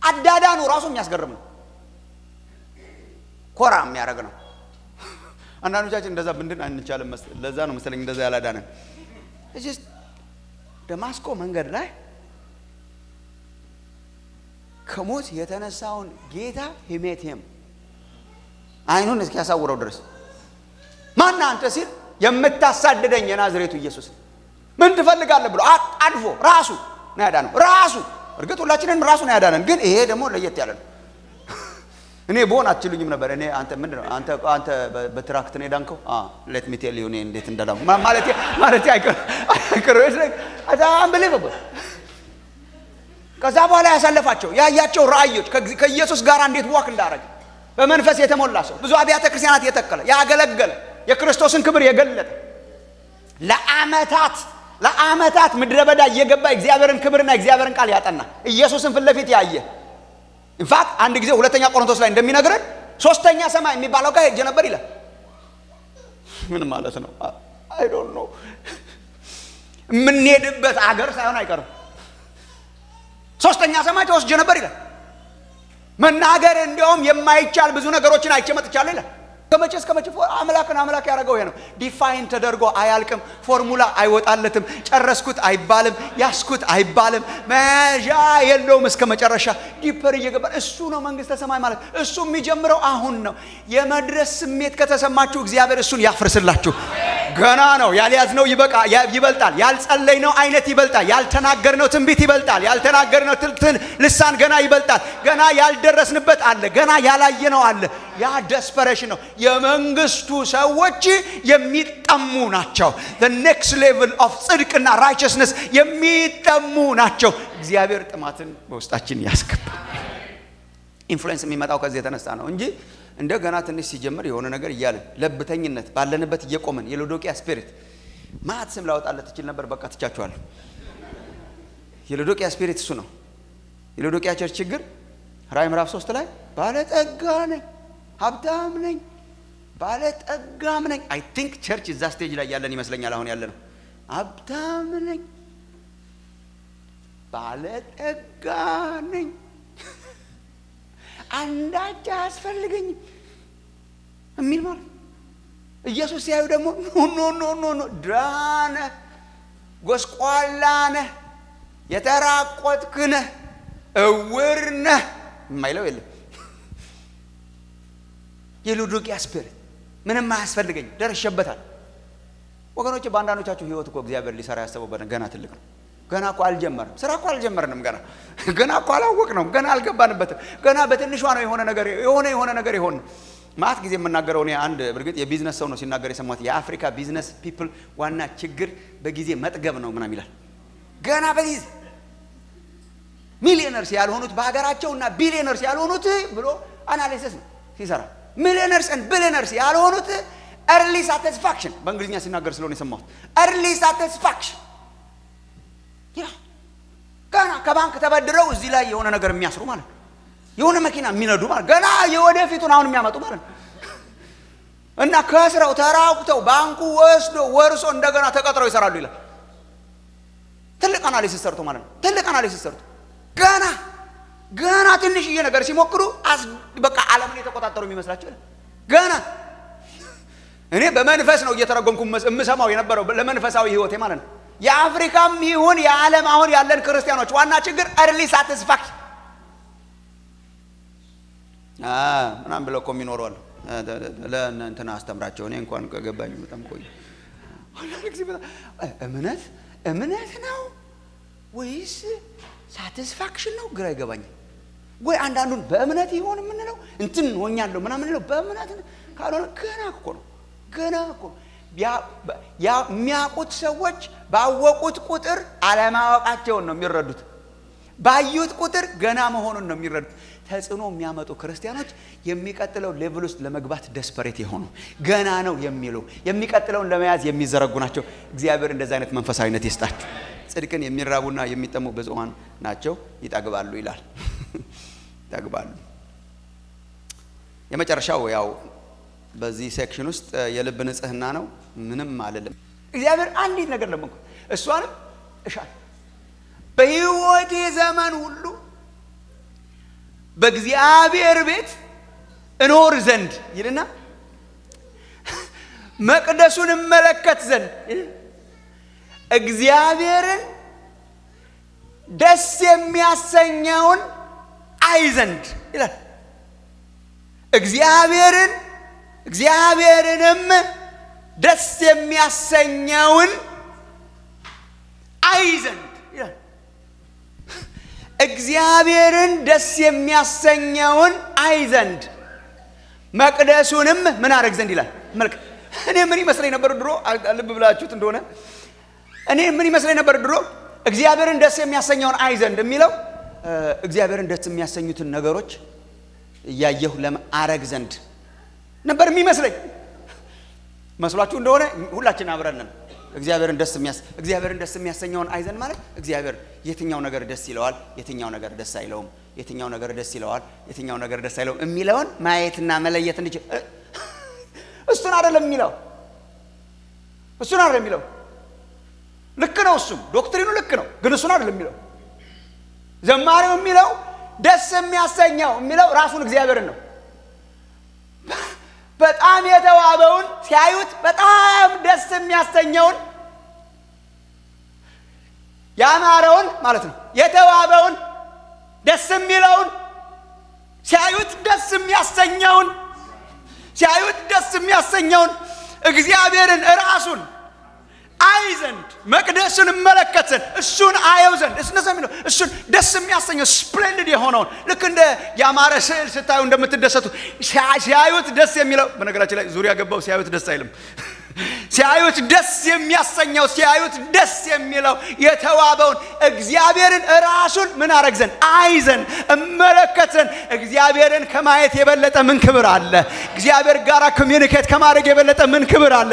አዳዳኑ ራሱ የሚያስገርም ነው፣ ኮራ የሚያደርግ ነው። አንዳንዶቻችን እንደዛ ብንድን አንቻልም። ለዛ ነው መሰለኝ እንደዛ ያላዳነን። እዚህ ደማስቆ መንገድ ላይ ከሞት የተነሳውን ጌታ ሂሜቴም አይኑን እስኪያሳውረው ድረስ ማን አንተ ሲል የምታሳድደኝ የናዝሬቱ ኢየሱስ ምን ትፈልጋለህ ብሎ አጣድፎ ራሱ ነው ያዳነው። ራሱ እርግጥ ሁላችንም ራሱ ነው ያዳነን፣ ግን ይሄ ደግሞ ለየት ያለ ነው። እኔ ቦን አትሉኝም ነበር። እኔ አንተ ምንድነው አንተ በትራክት ነው የዳንከው? ሌት ሚ ቴል ዩ እኔ እንዴት እንደዳንኩ ማለት አይቀር አዛም በለበበ ከዛ በኋላ ያሳለፋቸው ያያቸው ራእዮች ከኢየሱስ ጋር እንዴት ዋክ እንዳረገ በመንፈስ የተሞላ ሰው ብዙ አብያተ ክርስቲያናት የተከለ ያገለገለ የክርስቶስን ክብር የገለጠ ለአመታት ምድረ በዳ እየገባ እግዚአብሔርን ክብርና እግዚአብሔርን ቃል ያጠና ኢየሱስን ፊት ለፊት ያየ ኢንፋክት አንድ ጊዜ ሁለተኛ ቆሮንቶስ ላይ እንደሚነግረን ሶስተኛ ሰማይ የሚባለው ጋር ሄጄ ነበር ይላል። ምን ማለት ነው? አይ ዶንት ኖ። የምንሄድበት አገር ሳይሆን አይቀርም። ሶስተኛ ሰማይ ተወስጄ ነበር ይላል። መናገር እንደውም የማይቻል ብዙ ነገሮችን አይቼ መጥቻለሁ ይላል። ከመቼ እስከ መቼ አምላክን አምላክ ያደረገው ይሄ ነው። ዲፋይን ተደርጎ አያልቅም። ፎርሙላ አይወጣለትም። ጨረስኩት አይባልም። ያስኩት አይባልም። መያዣ የለውም እስከ መጨረሻ ዲፐር እየገባን እሱ ነው መንግስተ ሰማይ ማለት። እሱ የሚጀምረው አሁን ነው። የመድረስ ስሜት ከተሰማችሁ እግዚአብሔር እሱን ያፍርስላችሁ። ገና ነው። ያልያዝነው ይበልጣል። ያልጸለይነው አይነት ይበልጣል። ያልተናገርነው ትንቢት ይበልጣል። ያልተናገርነው ልሳን ገና ይበልጣል። ገና ያልደረስንበት አለ። ገና ያላየነው አለ። ያ desperation ነው። የመንግስቱ ሰዎች የሚጠሙ ናቸው። the next level of ጽድቅና righteousness የሚጠሙ ናቸው። እግዚአብሔር ጥማትን በውስጣችን ያስገባ። ኢንፍሉዌንስ የሚመጣው ከዚህ የተነሳ ነው እንጂ እንደገና ትንሽ ሲጀምር የሆነ ነገር እያልን ለብተኝነት ባለንበት እየቆመን የሎዶቂያ ስፒሪት ማት ስም ላወጣለት ይችል ነበር። በቃ ትቻችኋለሁ። የሎዶቂያ ስፒሪት እሱ ነው። የሎዶቂያ ቸርች ችግር ራዕይ ምዕራፍ 3 ላይ ባለጠጋ ነኝ ሀብታም ነኝ ባለጠጋም ነኝ። አይ ቲንክ ቸርች እዛ ስቴጅ ላይ ያለን ይመስለኛል አሁን ያለ ነው። ሀብታም ነኝ ባለጠጋ ነኝ አንዳች አያስፈልገኝም የሚል ማለት ኢየሱስ ሲያዩ ደግሞ ኖ ዳነ ጎስቋላ ነህ የተራቆትክ ነህ እውር ነህ የማይለው የለም። የሎዶቂያ ስፒሪት ምንም አያስፈልገኝ ደርሼበታል። ወገኖቼ በአንዳንዶቻችሁ ህይወት እኮ እግዚአብሔር ሊሰራ ያሰበው ገና ትልቅ ነው። ገና እኮ አልጀመረም። ስራ እኮ አልጀመረንም። ገና እኮ አላወቅነውም። ገና አልገባንበትም። ገና በትንሿ ነው የሆነ ነገር ይሆን ማለት ጊዜ የምናገረው እኔ አንድ በርግጥ የቢዝነስ ሰው ነው ሲናገር የሰማሁት የአፍሪካ ቢዝነስ ፒፕል ዋና ችግር በጊዜ መጥገብ ነው ምናምን ይላል። ገና በጊዜ ሚሊዮነርስ ያልሆኑት በሀገራቸውና ቢሊዮነርስ ያልሆኑት ብሎ አናሊሲስ ነው ሲሰራ ሚሊዮነርስ and billionaires ያልሆኑት early satisfaction በእንግሊዝኛ ሲናገር ስለሆነ የሰማሁት early satisfaction ያ ገና ከባንክ ተበድረው እዚህ ላይ የሆነ ነገር የሚያስሩ ማለት ነው። የሆነ መኪና የሚነዱ ማለት ገና የወደፊቱን አሁን የሚያመጡ ማለት ነው። እና ከስራው ተራቁተው ባንኩ ወስዶ ወርሶ እንደገና ተቀጥረው ይሰራሉ ይላል። ትልቅ አናሊሲስ ሰርቶ ማለት ነው። ትልቅ አናሊሲስ ሰርቶ ገና ትንሽዬ ነገር ሲሞክሩ በቃ ዓለምን የተቆጣጠሩ የሚመስላቸው ገና እኔ በመንፈስ ነው እየተረጎምኩ የምሰማው የነበረው ለመንፈሳዊ ህይወቴ ማለት ነው። የአፍሪካም ይሁን የዓለም አሁን ያለን ክርስቲያኖች ዋና ችግር early satisfaction ምናምን ብለው እኮ የሚኖሩ አሉ። ለእንትና አስተምራቸው እኔ እንኳን ከገባኝ በጣም ቆይ እምነት ነው ወይስ ሳቲስፋክሽን ነው ግራ ይገባኛል። ወይ አንዳንዱን በእምነት ይሆን የምንለው እንትን ሆኛለሁ ምናምን ነው በእምነት ካልሆነ ገና እኮ የሚያውቁት ሰዎች ባወቁት ቁጥር አለማወቃቸውን ነው የሚረዱት። ባዩት ቁጥር ገና መሆኑን ነው የሚረዱት። ተጽዕኖ የሚያመጡ ክርስቲያኖች የሚቀጥለው ሌቭል ውስጥ ለመግባት ደስፐሬት የሆኑ ገና ነው የሚሉ የሚቀጥለውን ለመያዝ የሚዘረጉ ናቸው። እግዚአብሔር እንደዛ አይነት መንፈሳዊነት ይስጣቸው። ጽድቅን የሚራቡና የሚጠሙ ብዙሃን ናቸው ይጠግባሉ ይላል። ይጠግባሉ። የመጨረሻው ያው በዚህ ሴክሽን ውስጥ የልብ ንጽህና ነው። ምንም አይደለም። እግዚአብሔር አንዲት ነገር ለምንኩ እሷንም እሻል በህይወቴ ዘመን ሁሉ በእግዚአብሔር ቤት እኖር ዘንድ ይልና መቅደሱን እመለከት ዘንድ እግዚአብሔርን ደስ የሚያሰኘውን አይ ዘንድ ይላል። እግዚአብሔርንም ደስ የሚያሰኘውን አይ ዘንድ ይላል። እግዚአብሔርን ደስ የሚያሰኘውን አይ ዘንድ መቅደሱንም ምን አረግ ዘንድ ይላል። እኔ ምን ይመስለኝ ነበር ድሮ፣ ልብ ብላችሁት እንደሆነ እኔ ምን ይመስለኝ ነበር ድሮ እግዚአብሔርን ደስ የሚያሰኘውን አይ ዘንድ የሚለው እግዚአብሔርን ደስ የሚያሰኙትን ነገሮች እያየሁ ለማረግ ዘንድ ነበር የሚመስለኝ። መስሏችሁ እንደሆነ ሁላችን አብረን እግዚአብሔርን ደስ የሚያሰኘውን አይ ዘንድ ማለት እግዚአብሔር የትኛው ነገር ደስ ይለዋል፣ የትኛው ነገር ደስ አይለውም፣ የትኛው ነገር ደስ ይለዋል፣ የትኛው ነገር ደስ አይለውም የሚለውን ማየትና መለየት እንዲችል። እሱን አይደለም የሚለው፣ እሱን አይደለም የሚለው። ልክ ነው፣ እሱም ዶክትሪኑ ልክ ነው፣ ግን እሱን አይደለም የሚለው። ዘማሪው የሚለው ደስ የሚያሰኘው የሚለው ራሱን እግዚአብሔርን ነው። በጣም የተዋበውን ሲያዩት በጣም ደስ የሚያሰኘውን ያማረውን ማለት ነው። የተዋበውን ደስ የሚለውን ሲያዩት ደስ የሚያሰኘውን ሲያዩት ደስ የሚያሰኘውን እግዚአብሔርን ራሱን አይ ዘንድ መቅደሱን እመለከት ዘንድ እሱን አየው ዘንድ እሱን ደስ የሚያሰኘው ስፕሌንድድ የሆነውን ልክ እንደ ያማረ ስዕል ስታዩ እንደምትደሰቱ ሲያዩት ደስ የሚለው። በነገራችን ላይ ዙሪያ ገባው ሲያዩት ደስ አይልም። ሲያዩት ደስ የሚያሰኘው ሲያዩት ደስ የሚለው የተዋበውን እግዚአብሔርን ራሱን ምን አረግ ዘንድ አይ ዘንድ እመለከት ዘንድ። እግዚአብሔርን ከማየት የበለጠ ምን ክብር አለ? እግዚአብሔር ጋር ኮሚኒኬት ከማድረግ የበለጠ ምን ክብር አለ?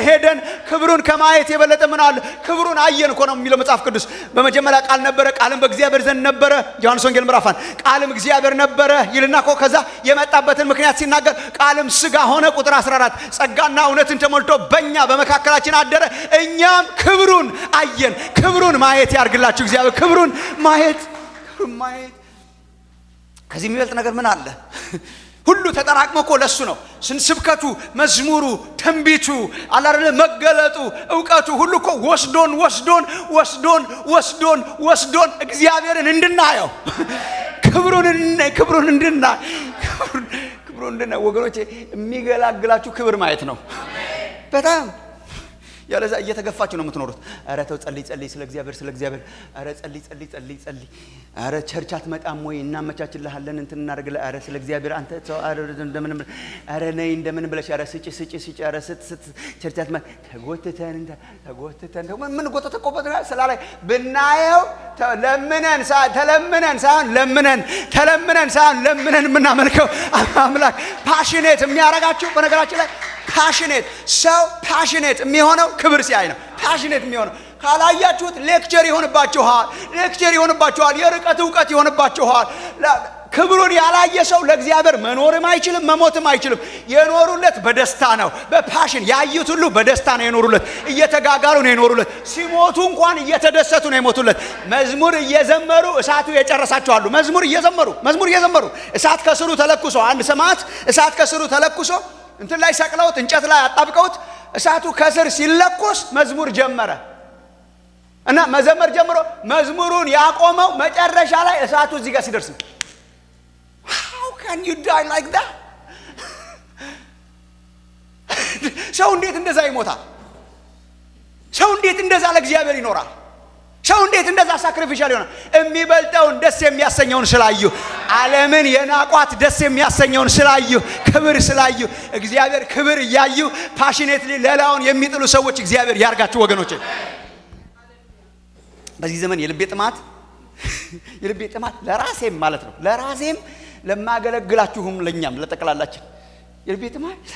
ሄደን ክብሩን ከማየት የበለጠ ምን አለ? ክብሩን አየን እኮ ነው የሚለው መጽሐፍ ቅዱስ። በመጀመሪያ ቃል ነበረ፣ ቃልም በእግዚአብሔር ዘንድ ነበረ። ዮሐንስ ወንጌል ምዕራፍ 1 ቃልም እግዚአብሔር ነበረ ይልና እኮ ከዛ የመጣበትን ምክንያት ሲናገር ቃልም ስጋ ሆነ ቁጥር 14 ጸጋና እውነትን ተሞልቶ በእኛ በመካከላችን አደረ፣ እኛም ክብሩን አየን። ክብሩን ማየት ያርግላችሁ እግዚአብሔር። ክብሩን ማየት ከዚህ የሚበልጥ ነገር ምን አለ? ሁሉ ተጠራቅሞ እኮ ለሱ ነው። ስብከቱ፣ መዝሙሩ፣ ትንቢቱ፣ አላረ መገለጡ፣ ዕውቀቱ ሁሉ እኮ ወስዶን እግዚአብሔርን እንድናየው ክብሩን እንድናይ ወገኖቼ፣ የሚገላግላችሁ ክብር ማየት ነው። በጣም ያለዛ እየተገፋችሁ ነው የምትኖሩት። አረ ተው ጸልይ ስለ እግዚአብሔር አረ ጸልይ አረ ቸርች አትመጣም ወይ እናመቻችልሃለን እንትን እናደርግልህ። አረ ስለ እግዚአብሔር አንተ ተው አረ እንደምን አረ ነይ እንደምን ብለሽ አረ ስጪ አረ ስት ቸርች አትመጣ ተጎተተን ምን ጎተተቆበት ስላላይ ብናየው ተለምነን ሳይሆን የምናመልከው አምላክ ፓሽኔት የሚያረጋችሁ በነገራችን ላይ ፓሽኔት የሚሆነው ክብር ሲያይ ነው። ፓሽኔት የሚሆነው ካላያችሁት ሌክቸር ይሆንባችኋል፣ የርቀት ዕውቀት ይሆንባችኋል። ክብሩን ያላየ ሰው ለእግዚአብሔር መኖርም አይችልም፣ መሞትም አይችልም። የኖሩለት በደስታ ነው፣ በፓሽን ያዩት ሁሉ በደስታ ነው የኖሩለት። እየተጋጋሉ ነው የኖሩለት። ሲሞቱ እንኳን እየተደሰቱ ነው የሞቱለት። መዝሙር እየዘመሩ እሳቱ የጨረሳቸዋሉ። መዝሙር እየዘመሩ እሳት ከስሩ ተለኩሶ አንድ ሰማዕት እሳት ከስሩ ተለኩሶ እንትን ላይ ሰቅለውት እንጨት ላይ አጣብቀውት እሳቱ ከስር ሲለኮስ መዝሙር ጀመረ እና መዘመር ጀምሮ መዝሙሩን ያቆመው መጨረሻ ላይ እሳቱ እዚህ ጋር ሲደርስ ነው። How can you die like that? ሰው እንዴት እንደዛ ይሞታል? ሰው እንዴት እንደዛ ለእግዚአብሔር ይኖራል? ሰው እንዴት እንደዛ ሳክሪፊሻል ይሆናል? የሚበልጠውን ደስ የሚያሰኘውን ስላዩ፣ ዓለምን የናቋት ደስ የሚያሰኘውን ስላዩ፣ ክብር ስላዩ፣ እግዚአብሔር ክብር እያዩ ፓሽኔትሊ ሌላውን የሚጥሉ ሰዎች እግዚአብሔር ያርጋችሁ ወገኖቼ። በዚህ ዘመን የልቤ ጥማት ለራሴም ማለት ነው፣ ለራሴም ለማገለግላችሁም ለኛም ለጠቅላላችን የልቤ ጥማት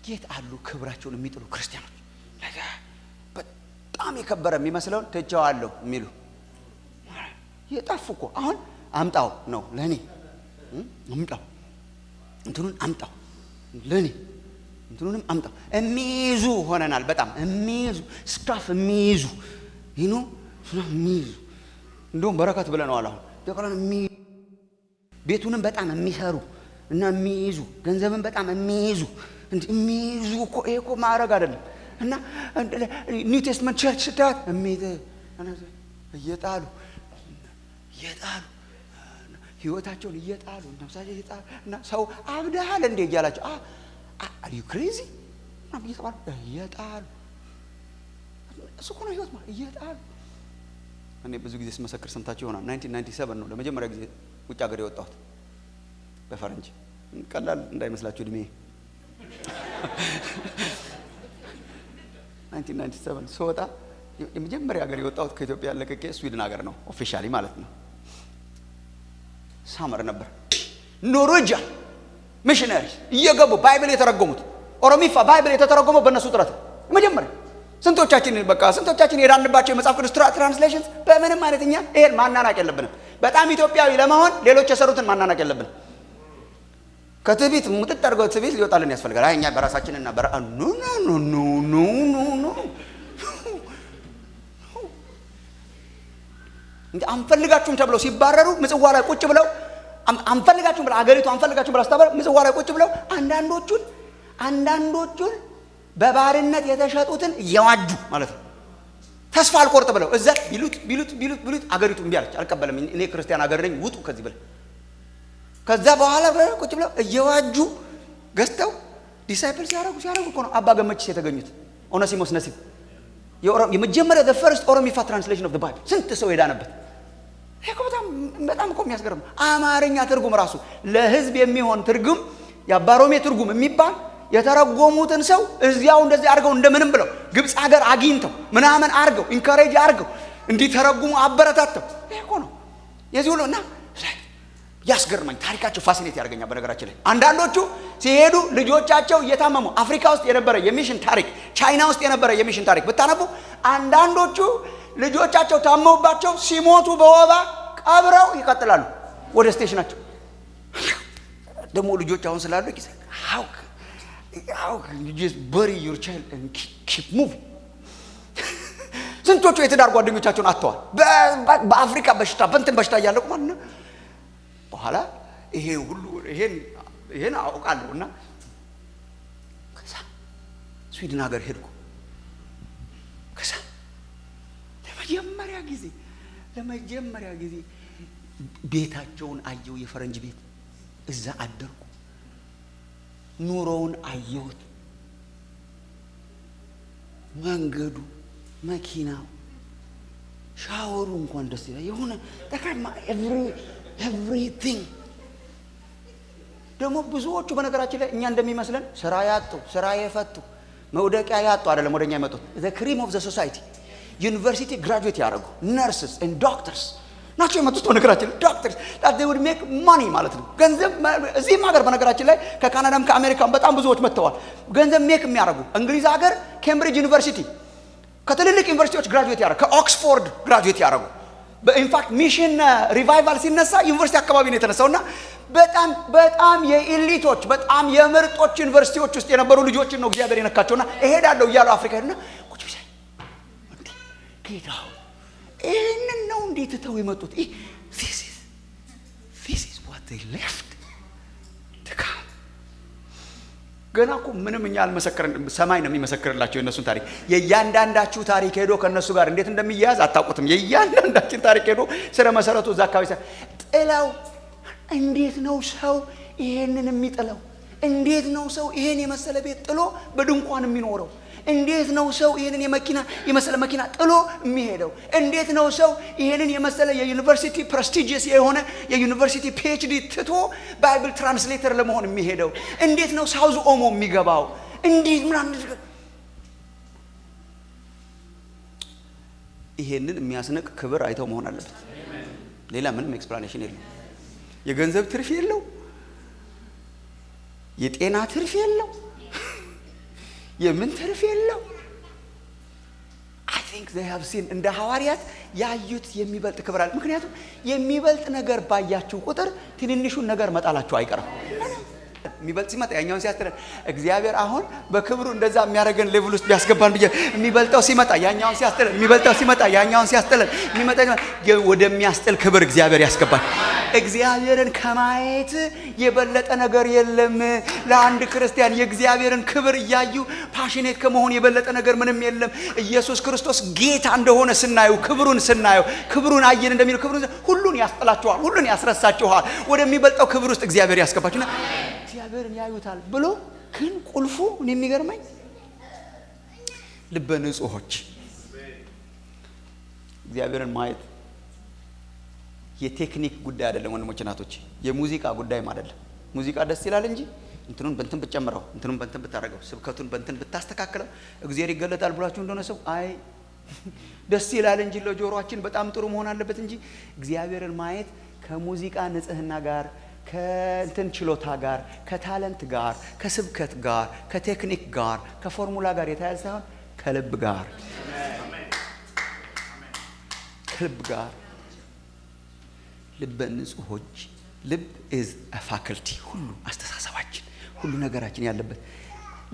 የት አሉ ክብራቸውን የሚጥሉ ክርስቲያኖች? በጣም የከበረ የሚመስለውን ተጃዋለሁ የሚሉ የጠፉ እኮ አሁን አምጣው ነው ለኔ አምጣው እንትኑን አምጣው ለኔ እንትኑንም አምጣው የሚይዙ ሆነናል። በጣም የሚይዙ ስታፍ የሚይዙ እንደውም በረከት ብለናል። አሁን ደቀላን ቤቱንም በጣም የሚሰሩ እና የሚይዙ ገንዘብን በጣም የሚይዙ እኮ ይሄ እኮ ማዕረግ አይደለም። እና ኒው ቴስትመንት ቸርች እየጣሉ ህይወታቸውን እየጣሉ ነፍሳቸው እየጣሉ እና ሰው አብደሃል እንዴ እያላቸው are you crazy ምናምን እየተባሉ እየጣሉ እሱ እኮ ነው ህይወት ማለት እየጣሉ። እኔ ብዙ ጊዜ ስመሰክር ሰምታችሁ ይሆናል 1997 ነው ለመጀመሪያ ጊዜ ውጭ ሀገር የወጣሁት በፈረንጅ። ቀላል እንዳይመስላችሁ እድሜ 1997 ስወጣ የመጀመሪያ ሀገር የወጣሁት ከኢትዮጵያ ለቀቄ ስዊድን ሀገር ነው ኦፊሻሊ ማለት ነው። ሳመር ነበር። ኖርዌጂያን ሚሽነሪ እየገቡ ባይብል የተረጎሙት ኦሮሚፋ ባይብል የተተረጎመው በእነሱ ጥረት መጀመሪያ። ስንቶቻችን የዳንባቸው የመጽሐፍ ቅዱስ ትራንስሌሽንስ በምንም አይነት እኛ ይሄን ማናናቅ የለብንም። በጣም ኢትዮጵያዊ ለመሆን ሌሎች የሰሩትን ማናናቅ የለብንም። ከትዕቢት ሙጥጥ አድርገው ትዕቢት ሊወጣልን ያስፈልጋል። እኛ በራሳችንና ኖ እንዴ አንፈልጋችሁም ተብለው ሲባረሩ ምጽዋ ላይ ቁጭ ብለው አንፈልጋችሁም ብለው አገሪቱ አንፈልጋችሁም ብለው አስተባረ ምጽዋ ላይ ቁጭ ብለው አንዳንዶቹን በባርነት የተሸጡትን እየዋጁ ማለት ነው ተስፋ አልቆርጥ ብለው እዛ ቢሉት አገሪቱ እምቢ አለች። አልቀበለም እኔ ክርስቲያን አገር ነኝ ውጡ ከዚህ ብለው ከዛ በኋላ ቁጭ ብለው እየዋጁ ገዝተው ዲሳይፕል ሲያረጉ እኮ ነው አባ ገመችስ የተገኙት ኦነሲሞስ ነሲብ የመጀመሪያ the first ኦሮሚፋ translation of the Bible ስንት ሰው ሄዳነበት። ይሄ በጣም እኮ የሚያስገርም አማርኛ ትርጉም ራሱ ለህዝብ የሚሆን ትርጉም ያባሮሜ ትርጉም የሚባል የተረጎሙትን ሰው እዚያው እንደዚህ አድርገው እንደምንም ብለው ግብጽ ሀገር አግኝተው ምናምን አድርገው ኢንካሬጅ አድርገው እንዲተረጉሙ አበረታተው። ይሄ እኮ ነው የዚህ ሁሉ እና ያስገርመኝ ታሪካቸው ፋሲኔት ያደርገኛል። በነገራችን ላይ አንዳንዶቹ ሲሄዱ ልጆቻቸው እየታመሙ አፍሪካ ውስጥ የነበረ የሚሽን ታሪክ ቻይና ውስጥ የነበረ የሚሽን ታሪክ ብታነቡ አንዳንዶቹ ልጆቻቸው ታመውባቸው ሲሞቱ በወባ ቀብረው ይቀጥላሉ ወደ ስቴሽናቸው። ደግሞ ልጆች አሁን ስላሉ how can you just bury your child and keep moving? ስንቶቹ የትዳር ጓደኞቻቸውን አጥተዋል በአፍሪካ በሽታ በእንትን በሽታ እያለቁ ማለት ነው። በኋላ ይሄ ሁሉ ይሄን አውቃለሁና ከዛ ስዊድን ሀገር ሄድኩ። ከዛ ለመጀመሪያ ጊዜ ቤታቸውን አየው። የፈረንጅ ቤት እዛ አደርኩ። ኑሮውን አየሁት። መንገዱ፣ መኪናው፣ ሻወሩ እንኳን ደስ ይላል። የሆነ ተካማ everything ደግሞ ብዙዎቹ በነገራችን ላይ እኛ እንደሚመስለን ስራ ያጡ ስራ የፈቱ መውደቂያ ያጡ አይደለም ወደኛ የመጡት the cream of the society ዩኒቨርሲቲ ግራጁዌት ያደረጉ nurses and doctors ናቸው የመጡት። በነገራችን ላይ doctors that they would make money ማለት ነው ገንዘብ። እዚህም ሀገር በነገራችን ላይ ከካናዳም ከአሜሪካም በጣም ብዙዎች መጥተዋል ገንዘብ ሜክ የሚያደርጉ። እንግሊዝ ሀገር ኬምብሪጅ ዩኒቨርሲቲ ከትልልቅ ዩኒቨርሲቲዎች ግራጁዌት ያደረጉ ከኦክስፎርድ ግራጁዌት ያደረጉ በኢንፋክት ሚሽን ሪቫይቫል ሲነሳ ዩኒቨርሲቲ አካባቢ ነው የተነሳውና በጣም የኤሊቶች በጣም የምርጦች ዩኒቨርሲቲዎች ውስጥ የነበሩ ልጆችን ነው እግዚአብሔር የነካቸውና እሄዳለሁ እያሉ አፍሪካ ሄድና ቁጭ ብቻ ጌታው ይሄንን ነው እንዴት ተው የመጡት? this is what they left to come። ገና እኮ ምንም እኛ አልመሰከረን ሰማይ ነው የሚመሰክርላቸው የነሱን ታሪክ። የእያንዳንዳችሁ ታሪክ ሄዶ ከነሱ ጋር እንዴት እንደሚያያዝ አታውቁትም። የእያንዳንዳችን ታሪክ ሄዶ ስለ መሰረቱ እዛ አካባቢ ጥለው እንዴት ነው ሰው ይሄንን የሚጥለው? እንዴት ነው ሰው ይሄን የመሰለ ቤት ጥሎ በድንኳን የሚኖረው? እንዴት ነው ሰው ይሄንን የመሰለ መኪና ጥሎ የሚሄደው? እንዴት ነው ሰው ይሄንን የመሰለ የዩኒቨርሲቲ ፕሬስቲጂየስ የሆነ የዩኒቨርሲቲ PhD ትቶ ባይብል ትራንስሌተር ለመሆን የሚሄደው? እንዴት ነው ሳውዝ ኦሞ የሚገባው? እንዴት ምናምን ይሄንን የሚያስነቅ ክብር አይተው መሆን አለበት። ሌላ ምንም ኤክስፕላኔሽን የለው። የገንዘብ ትርፍ የለው፣ የጤና ትርፍ የለው፣ የምን ትርፍ የለው። I think they have seen እንደ ሐዋርያት ያዩት የሚበልጥ ክብር አለ። ምክንያቱም የሚበልጥ ነገር ባያችሁ ቁጥር ትንንሹን ነገር መጣላችሁ አይቀርም። የሚበልጥ ሲመጣ ያኛውን ሲያስጥለን እግዚአብሔር አሁን በክብሩ እንደዛ የሚያደርገን ሌቭል ውስጥ ቢያስገባን ብዬ የሚበልጠው ሲመጣ ያኛውን ሲያስጥለን የሚበልጠው ሲመጣ ያኛውን ሲያስጥለን የሚመጣ ወደሚያስጥል ክብር እግዚአብሔር ያስገባል። እግዚአብሔርን ከማየት የበለጠ ነገር የለም። ለአንድ ክርስቲያን የእግዚአብሔርን ክብር እያዩ ፓሽኔት ከመሆን የበለጠ ነገር ምንም የለም። ኢየሱስ ክርስቶስ ጌታ እንደሆነ ስናየው ክብሩን አየን እንደሚለው ክብሩን ሁሉን ያስጥላችኋል፣ ሁሉን ያስረሳችኋል። ወደሚበልጠው ክብር ውስጥ እግዚአብሔር ያስገባችሁና እግዚአብሔርን ያዩታል ብሎ ግን ቁልፉ እኔ የሚገርመኝ ልበ ንጹሖች እግዚአብሔርን ማየት የቴክኒክ ጉዳይ አይደለም ወንድሞች እናቶች፣ የሙዚቃ ጉዳይም አይደለም። ሙዚቃ ደስ ይላል እንጂ እንትኑን በእንትን ብትጨምረው እንትኑን በእንትን ብታረገው ስብከቱን በእንትን ብታስተካክለው እግዚአብሔር ይገለጣል ብላችሁ እንደሆነ ሰው አይ ደስ ይላል እንጂ ለጆሮአችን በጣም ጥሩ መሆን አለበት እንጂ እግዚአብሔርን ማየት ከሙዚቃ ንጽህና ጋር ከእንትን ችሎታ ጋር ከታለንት ጋር ከስብከት ጋር ከቴክኒክ ጋር ከፎርሙላ ጋር የተያያዘ ሳይሆን ከልብ ጋር ልበ ንጹሖች ልብ is a faculty ሁሉ አስተሳሰባችን ሁሉ ነገራችን ያለበት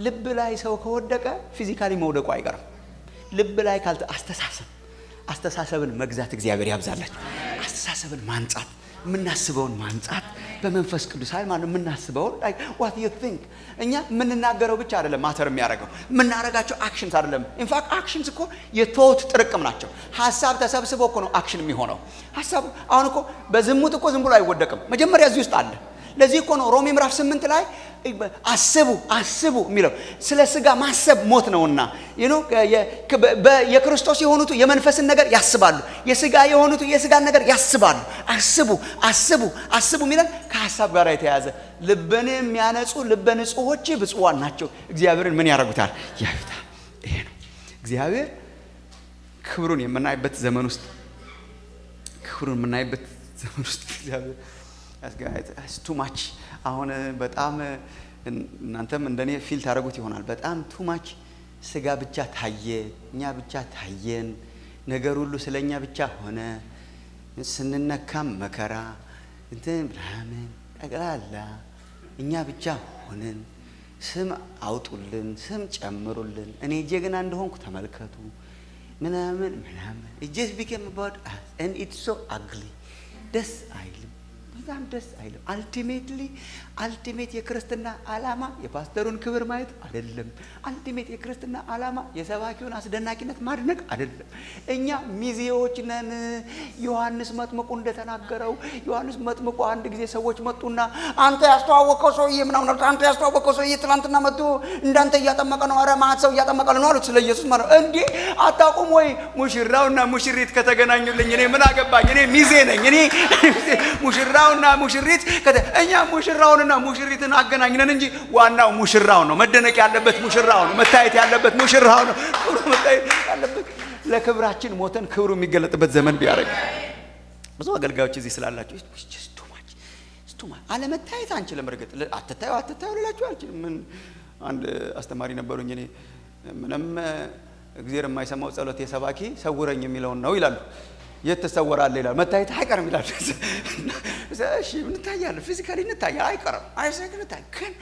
ልብ ላይ ሰው ከወደቀ ፊዚካሊ መውደቁ አይቀርም። ልብ ላይ ካልተ አስተሳሰብን መግዛት እግዚአብሔር ያብዛላችሁ። አስተሳሰብን ማንጻት የምናስበውን ማንጻት በመንፈስ ቅዱስ ኃይል ማለት የምናስበውን like what you think እኛ የምንናገረው ብቻ አይደለም ማተር የሚያደርገው የምናደርጋቸው አክሽንስ አይደለም። ኢንፋክት አክሽንስ እኮ የቶት ጥርቅም ናቸው። ሀሳብ ተሰብስቦ እኮ ነው አክሽን የሚሆነው። ሀሳብ አሁን እኮ በዝሙት እኮ ዝም ብሎ አይወደቅም። መጀመሪያ እዚህ ውስጥ አለ። ለዚህ እኮ ነው ሮሜ ምዕራፍ 8 ላይ አስቡ የሚለው ስለ ስጋ ማሰብ ሞት ነውና የክርስቶስ የሆኑት የመንፈስን ነገር ያስባሉ፣ የስጋ የሆኑት የስጋን ነገር ያስባሉ። አስቡ የሚለን ከሐሳብ ጋር የተያያዘ ልብን የሚያነጹ ልበ ንጹሖች ብፁዓን ናቸው እግዚአብሔርን ምን ያደርጉታል? ያዩታል። ይሄ ነው እግዚአብሔር ክብሩን የምናይበት ዘመን ውስጥ እግዚአብሔር ቱ ማች አሁን በጣም እናንተም እንደኔ ፊል ታደርጉት ይሆናል። በጣም ቱ ማች ስጋ ብቻ ታየ፣ እኛ ብቻ ታየን፣ ነገር ሁሉ ስለኛ ብቻ ሆነ። ስንነካም መከራ እንትን ብራምን ጠቅላላ እኛ ብቻ ሆነን ስም አውጡልን፣ ስም ጨምሩልን፣ እኔ ጀግና እንደሆንኩ ተመልከቱ ምናምን it just became about us and it's so ugly ደስ አይልም። በጣም ደስ አይልም። አልቲሜት የክርስትና ዓላማ የፓስተሩን ክብር ማየት አይደለም። አልቲሜት የክርስትና ዓላማ የሰባኪውን አስደናቂነት ማድነቅ አይደለም። እኛ ሚዜዎች ነን። ዮሐንስ መጥምቁ እንደተናገረው ዮሐንስ መጥምቁ አንድ ጊዜ ሰዎች መጡና አንተ ያስተዋወቀው ሰውዬ ምናምን አንተ ያስተዋወቀው ሰውዬ ትናንትና መጥቶ እንዳንተ እያጠመቀ ነው፣ ኧረ ማት ሰው እያጠመቀ ነው አሉት። ስለ ኢየሱስ ማለት እንዴ አታውቁም ወይ? ሙሽራውና ሙሽሪት ከተገናኙልኝ እኔ ምን አገባኝ? እኔ ሚዜ ነኝ። እኔ ሙሽራውና ሙሽሪት እኛ ሙሽራውንና ሙሽሪትን አገናኝነን እንጂ ዋናው ሙሽራው ነው። መደነቅ ያለበት ሙሽራው ነው። መታየት ያለበት ሙሽራው ነው። መታየት ያለበት ለክብራችን ሞተን ክብሩ የሚገለጥበት ዘመን ቢያደርግ ብዙ አገልጋዮች እዚህ ስላላችሁ አለመታየት አንችልም። እርግጥ አትታዩ ልላችሁ አልችልም። ምን አንድ አስተማሪ ነበሩኝ። እኔ ምንም እግዚአብሔር የማይሰማው ጸሎት የሰባኪ ሰውረኝ የሚለውን ነው ይላሉ። የት ተሰወራለህ ይላል። መታየት አይቀርም ይላል። እሺ እንታያለን፣ ፊዚካሊ እንታያለን፣ አይቀርም አይሰክን እንታይ ግን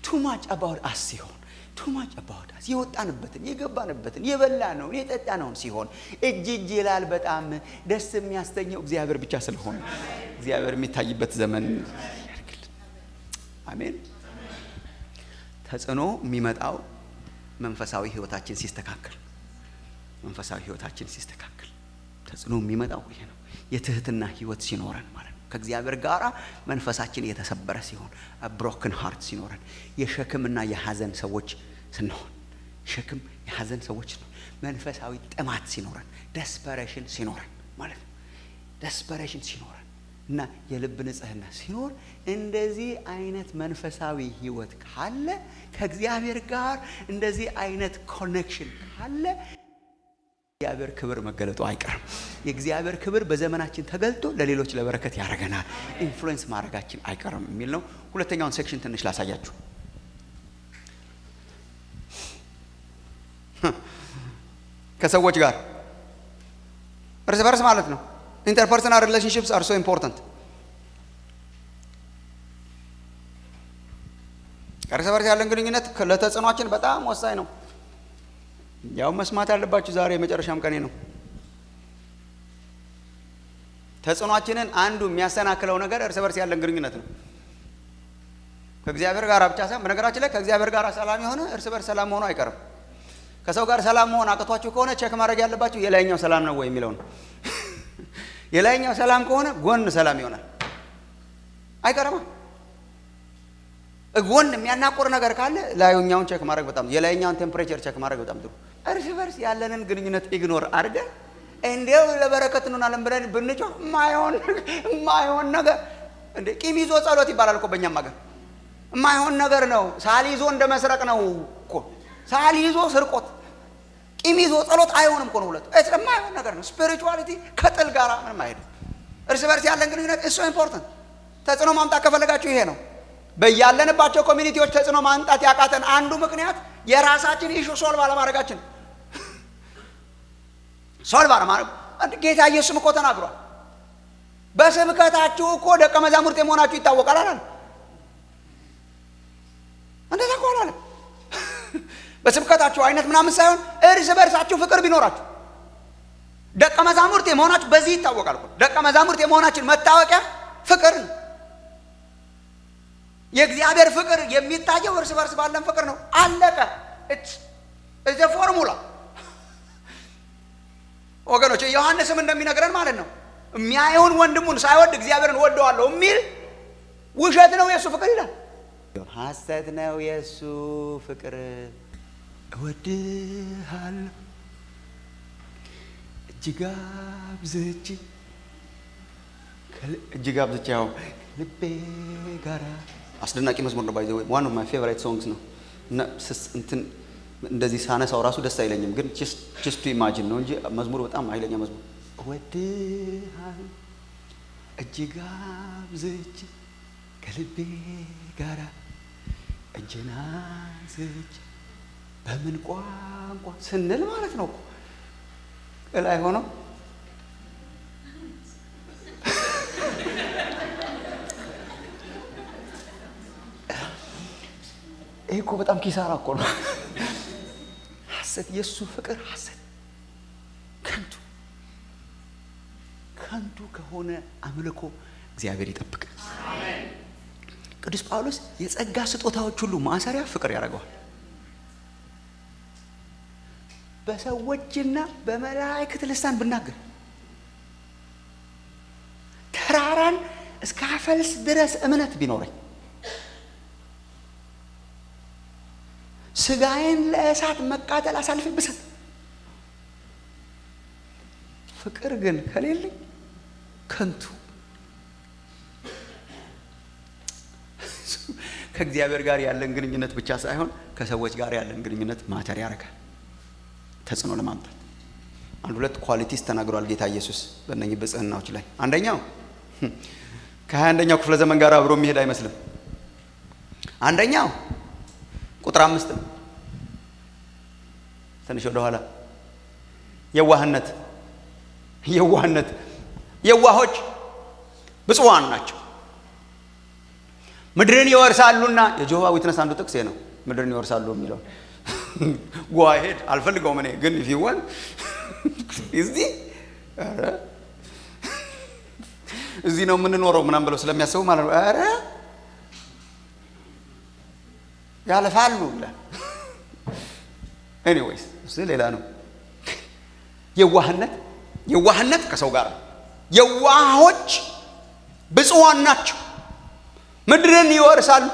ቱ ማች አባውት አስ ሲሆን ቱ ማች አባውት አስ የወጣንበትን የገባንበትን የበላነውን የጠጣነውን ሲሆን እጅ ይላል። በጣም ደስ የሚያስተኘው እግዚአብሔር ብቻ ስለሆነ እግዚአብሔር የሚታይበት ዘመን ያርግልን። አሜን። ተጽዕኖ የሚመጣው መንፈሳዊ ህይወታችን ሲስተካከል ተጽዕኖ የሚመጣው ይሄ ነው። የትህትና ህይወት ሲኖረን ማለት ነው። ከእግዚአብሔር ጋር መንፈሳችን የተሰበረ ሲሆን ብሮክን ሃርት ሲኖረን፣ የሸክምና የሐዘን ሰዎች ስንሆን፣ ሸክም የሐዘን ሰዎች ነው። መንፈሳዊ ጥማት ሲኖረን፣ ደስፐሬሽን ሲኖረን ማለት ነው። ደስፐሬሽን ሲኖረን እና የልብ ንጽህና ሲኖር እንደዚህ አይነት መንፈሳዊ ህይወት ካለ ከእግዚአብሔር ጋር እንደዚህ አይነት ኮኔክሽን ካለ የእግዚአብሔር ክብር መገለጡ አይቀርም። የእግዚአብሔር ክብር በዘመናችን ተገልጦ ለሌሎች ለበረከት ያደርገናል። ኢንፍሉዌንስ ማድረጋችን አይቀርም የሚል ነው። ሁለተኛውን ሴክሽን ትንሽ ላሳያችሁ። ከሰዎች ጋር እርስ በርስ ማለት ነው። ኢንተርፐርሰናል ሪሌሽንሺፕስ አር ሶ ኢምፖርታንት። እርስ በርስ ያለን ግንኙነት ለተጽዕኖአችን በጣም ወሳኝ ነው። ያው መስማት ያለባችሁ ዛሬ የመጨረሻም ቀኔ ነው። ተጽዕኖአችንን አንዱ የሚያሰናክለው ነገር እርስ በርስ ያለን ግንኙነት ነው። ከእግዚአብሔር ጋር ብቻ ሳይሆን በነገራችን ላይ ከእግዚአብሔር ጋር ሰላም የሆነ እርስ በርስ ሰላም መሆኑ አይቀርም። ከሰው ጋር ሰላም መሆን አቅቷችሁ ከሆነ ቼክ ማድረግ ያለባችሁ የላይኛው ሰላም ነው ወይ የሚለው ነው። የላይኛው ሰላም ከሆነ ጎን ሰላም ይሆናል። አይቀርማ። ጎን የሚያናቁር ነገር ካለ ላይኛውን ቼክ ማድረግ በጣም የላይኛውን ቴምፕሬቸር ቼክ ማድረግ በጣም ጥሩ። እርስ በርስ ያለንን ግንኙነት ኢግኖር አድርገን እንዴው ለበረከት እንሆናለን ብለን ብንጮህ ማይሆን ነገር እንዴ ቂም ይዞ ጸሎት ይባላል እኮ በእኛም ሀገር። ማይሆን ነገር ነው። ሳል ይዞ እንደ መስረቅ ነው እኮ። ሳል ይዞ ስርቆት፣ ቂም ይዞ ጸሎት አይሆንም እኮ ነው ሁለቱ። ማይሆን ነገር ነው። ስፒሪቹዋሊቲ ከጥል ጋር ምንም አይሄድም። እርስ በርስ ያለን ግንኙነት እሱ ኢምፖርታንት። ተጽዕኖ ማምጣት ከፈለጋችሁ ይሄ ነው። በያለንባቸው ኮሚኒቲዎች ተጽዕኖ ማምጣት ያቃተን አንዱ ምክንያት የራሳችን ኢሹ ሶልቭ አለማድረጋችን። ሶልቭ አለማድረግ ጌታ ኢየሱስም እኮ ተናግሯል። በስብከታችሁ እኮ ደቀ መዛሙርት የመሆናችሁ ይታወቃል አላለም? እንደዛ እኮ አላለም? በስብከታችሁ አይነት ምናምን ሳይሆን እርስ በርሳችሁ ፍቅር ቢኖራችሁ ደቀ መዛሙርት የመሆናችሁ በዚህ ይታወቃል እኮ። ደቀ መዛሙርት የመሆናችን መታወቂያ ፍቅር ነው። የእግዚአብሔር ፍቅር የሚታየው እርስ በርስ ባለን ፍቅር ነው። አለቀ። እዚህ ፎርሙላ ወገኖች፣ ዮሐንስም እንደሚነግረን ማለት ነው የሚያየውን ወንድሙን ሳይወድ እግዚአብሔርን ወደዋለሁ የሚል ውሸት ነው የሱ ፍቅር ይላል። ሐሰት ነው የሱ ፍቅር። እወድሃለሁ እጅግ አብዝቼ ያው ልቤ ጋራ አስደናቂ መዝሙር ነው። ባይዘው ዋን ኦፍ ማይ ፌቨራይት ሶንግስ ነው። እና እንትን እንደዚህ ሳነሳው ራሱ ደስ አይለኝም፣ ግን ጀስት ቱ ኢማጂን ነው እንጂ መዝሙሩ በጣም ኃይለኛ መዝሙር። እወድሃለሁ እጅግ አብዝቼ ከልቤ ጋራ እጄን አንስቼ በምን ቋንቋ ስንል ማለት ነው እኮ እላይ ሆኖ ይሄ እኮ በጣም ኪሳራ እኮ ነው። ሐሰት፣ የሱ ፍቅር ሐሰት፣ ከንቱ ከሆነ አምልኮ እግዚአብሔር ይጠብቅ። አሜን። ቅዱስ ጳውሎስ የጸጋ ስጦታዎች ሁሉ ማሰሪያ ፍቅር ያደርገዋል። በሰዎችና በመላእክት ልሳን ብናገር ተራራን እስከ አፈልስ ድረስ እምነት ቢኖረኝ ስጋዬን ለእሳት መቃጠል አሳልፌ ብሰጥ ፍቅር ግን ከሌለኝ ከንቱ። ከእግዚአብሔር ጋር ያለን ግንኙነት ብቻ ሳይሆን ከሰዎች ጋር ያለን ግንኙነት ማተር ያደርጋል ተጽዕኖ ለማምጣት። አንድ ሁለት ኳሊቲስ ተናግሯል ጌታ ኢየሱስ በእነኚህ ብጽህናዎች ላይ። አንደኛው ከ21ኛው ክፍለ ዘመን ጋር አብሮ የሚሄድ አይመስልም። አንደኛው ቁጥር 5 ነው። ትንሽ ወደ ኋላ የዋሆች ብፁዓን ናቸው ምድርን ይወርሳሉና። የጆሆባ ዊትነስ አንዱ ጥቅስ ነው ምድርን ይወርሳሉ የሚለው። ጓሄድ አልፈልገውም እኔ ግን if you want እዚህ ነው የምንኖረው ምናምን ብለው ስለሚያስቡ ማለት ነው። አረ ያለፋሉ ይላል። ኤኒዌይስ እሱ ሌላ ነው። የዋህነት ከሰው ጋር ነው። የዋሆች ብፁዓን ናቸው ምድርን ይወርሳሉ።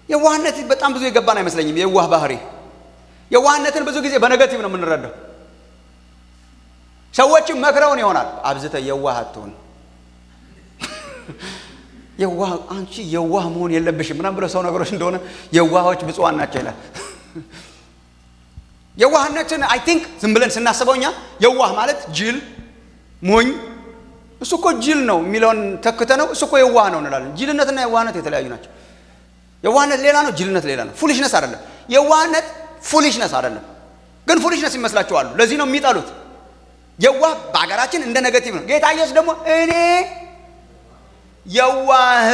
የዋህነት በጣም ብዙ የገባን አይመስለኝም። የዋህ ባህሪ የዋህነትን ብዙ ጊዜ በኔጌቲቭ ነው የምንረዳው። ሰዎችም መክረውን ይሆናል አብዝተህ የዋህ አትሁን፣ የዋህ አንቺ የዋህ መሆን የለብሽም ምናምን ብለው ሰው ነገሮች እንደሆነ የዋሆች ብፁዓን ናቸው ይላል። የዋህነትን አይ ቲንክ ዝም ብለን ስናስበውኛ የዋህ ማለት ጅል ሞኝ፣ እሱ እኮ ጅል ነው የሚለውን ተክተ ነው እሱ እኮ የዋህ ነው እንላለን። ጅልነትና የዋህነት የተለያዩ ናቸው። የዋህነት ሌላ ነው፣ ጅልነት ሌላ ነው። ፉሊሽነስ አይደለም የዋህነት፣ ፉሊሽነስ አይደለም። ግን ፉሊሽነስ ይመስላችኋል፣ ለዚህ ነው የሚጠሉት። የዋህ በአገራችን እንደ ኔጌቲቭ ነው። ጌታ ኢየሱስ ደግሞ እኔ የዋህ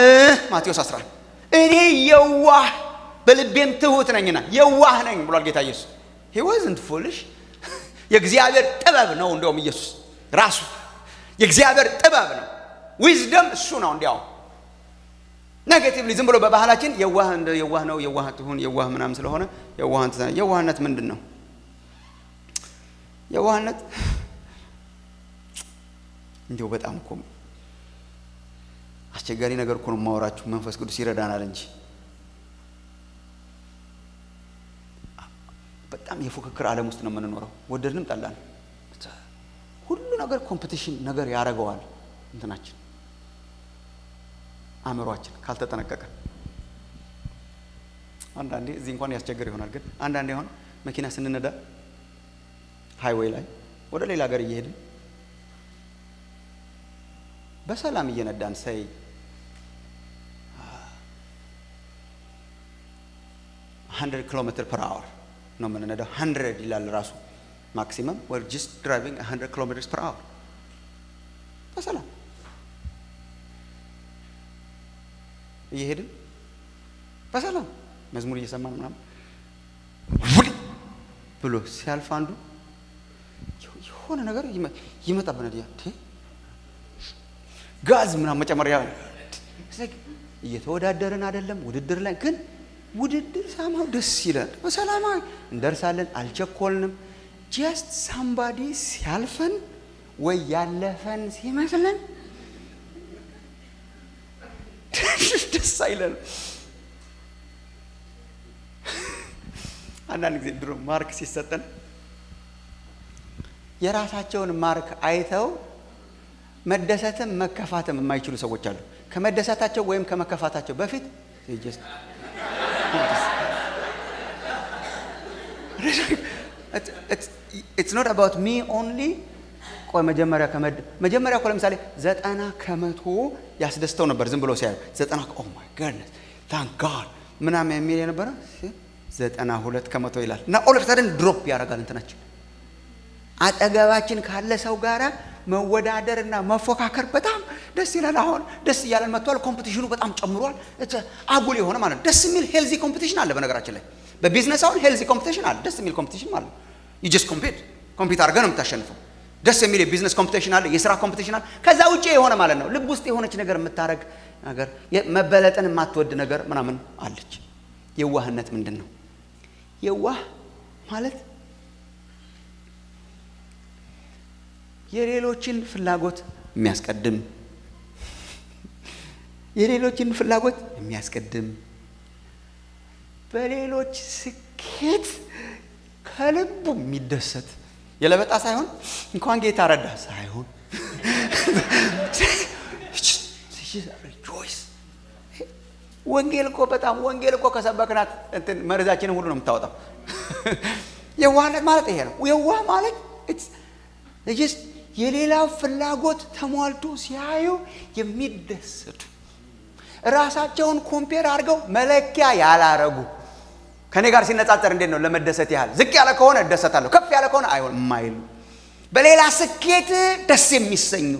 ማቴዎስ 11 እኔ የዋህ በልቤም ትሁት ነኝና የዋህ ነኝ ብሏል ጌታ ኢየሱስ። he wasn't foolish የእግዚአብሔር ጥበብ ነው እንደውም ኢየሱስ ራሱ የእግዚአብሔር ጥበብ ነው። ዊዝደም እሱ ነው። እንዲያው ኔጌቲቭሊ ዝም ብሎ በባህላችን የዋህ እንደ የዋህ ነው የዋህ ትሁን የዋህ ምናምን ስለሆነ የዋህነት ምንድን ነው? የዋህነት እንዲሁ በጣም እኮ አስቸጋሪ ነገር እኮ ነው የማወራችሁ። መንፈስ ቅዱስ ይረዳናል እንጂ በጣም የፉክክር ዓለም ውስጥ ነው የምንኖረው። ወደድንም ጠላን ሁሉ ነገር ኮምፒቲሽን ነገር ያደርገዋል። እንትናችን አእምሯችን ካልተጠነቀቀ አንዳንዴ እዚህ እንኳን ያስቸግር ይሆናል። ግን አንዳንዴ አሁን መኪና ስንነዳ ሃይዌይ ላይ ወደ ሌላ ሀገር እየሄድን በሰላም እየነዳን ሳይ 100 km/h ነው የምንነዳው። 100 ይላል ራሱ ማክሲመም we're just driving 100 km/h በሰላም እየሄድን በሰላም መዝሙር እየሰማን ምናምን ብሎ ሲያልፍ አንዱ የሆነ ነገር ይመጣብናል። ጋዝ ምናምን መጨመሪያ እየተወዳደርን አይደለም ውድድር ላይ ግን ውድድር ሳማው ደስ ይላል። በሰላማዊ እንደርሳለን፣ አልቸኮልንም። ጀስት ሳምባዲ ሲያልፈን ወይ ያለፈን ሲመስለን ደስ አይለን። አንዳንድ ጊዜ ድሮ ማርክ ሲሰጠን የራሳቸውን ማርክ አይተው መደሰትም መከፋትም የማይችሉ ሰዎች አሉ። ከመደሰታቸው ወይም ከመከፋታቸው በፊት it's not about me only ቆይ መጀመሪያ እኮ ለምሳሌ 90% ያስደስተው ነበር ዝም ብሎ ሲያዩ 90 oh my goodness thank god ምናምን የሚል የነበረ 92% ይላል እና all of a sudden ድሮፕ ያደርጋል እንትናችን። አጠገባችን ካለ ሰው ጋራ መወዳደርና መፎካከር በጣም ደስ ይላል። አሁን ደስ ይያለን መጥቷል። ኮምፒቲሽኑ በጣም ጨምሯል። አጉል የሆነ ማለት ነው። ደስ የሚል ሄልዚ ኮምፒቲሽን አለ። በነገራችን ላይ በቢዝነስ አሁን ሄልዚ ኮምፒቲሽን አለ። ደስ የሚል ኮምፒቲሽን ማለት ነው። you just compete አድርገህ ነው የምታሸንፈው። ደስ የሚል የቢዝነስ ኮምፒቲሽን አለ፣ የሥራ ኮምፒቲሽን አለ። ከዛ ውጪ የሆነ ማለት ነው ልብ ውስጥ የሆነች ነገር የምታረግ ነገር መበለጥን የማትወድ ነገር ምናምን አለች። የዋህነት ምንድን ነው? የዋህ ማለት የሌሎችን ፍላጎት የሚያስቀድም በሌሎች ስኬት ከልቡ የሚደሰት የለበጣ ሳይሆን እንኳን ጌታ ረዳ ሳይሆን ወንጌል እኮ ከሰበክናት እንትን መርዛችንን ሁሉ ነው የምታወጣው። የዋህነት ማለት ይሄ ነው። የዋህ ማለት it's የሌላው ፍላጎት ተሟልቶ ሲያዩ የሚደሰቱ ራሳቸውን ኮምፔር አድርገው መለኪያ ያላረጉ ከኔ ጋር ሲነጻጸር እንዴት ነው ለመደሰት ያህል ዝቅ ያለ ከሆነ እደሰታለሁ፣ ከፍ ያለ ከሆነ አይሆን የማይሉ በሌላ ስኬት ደስ የሚሰኙ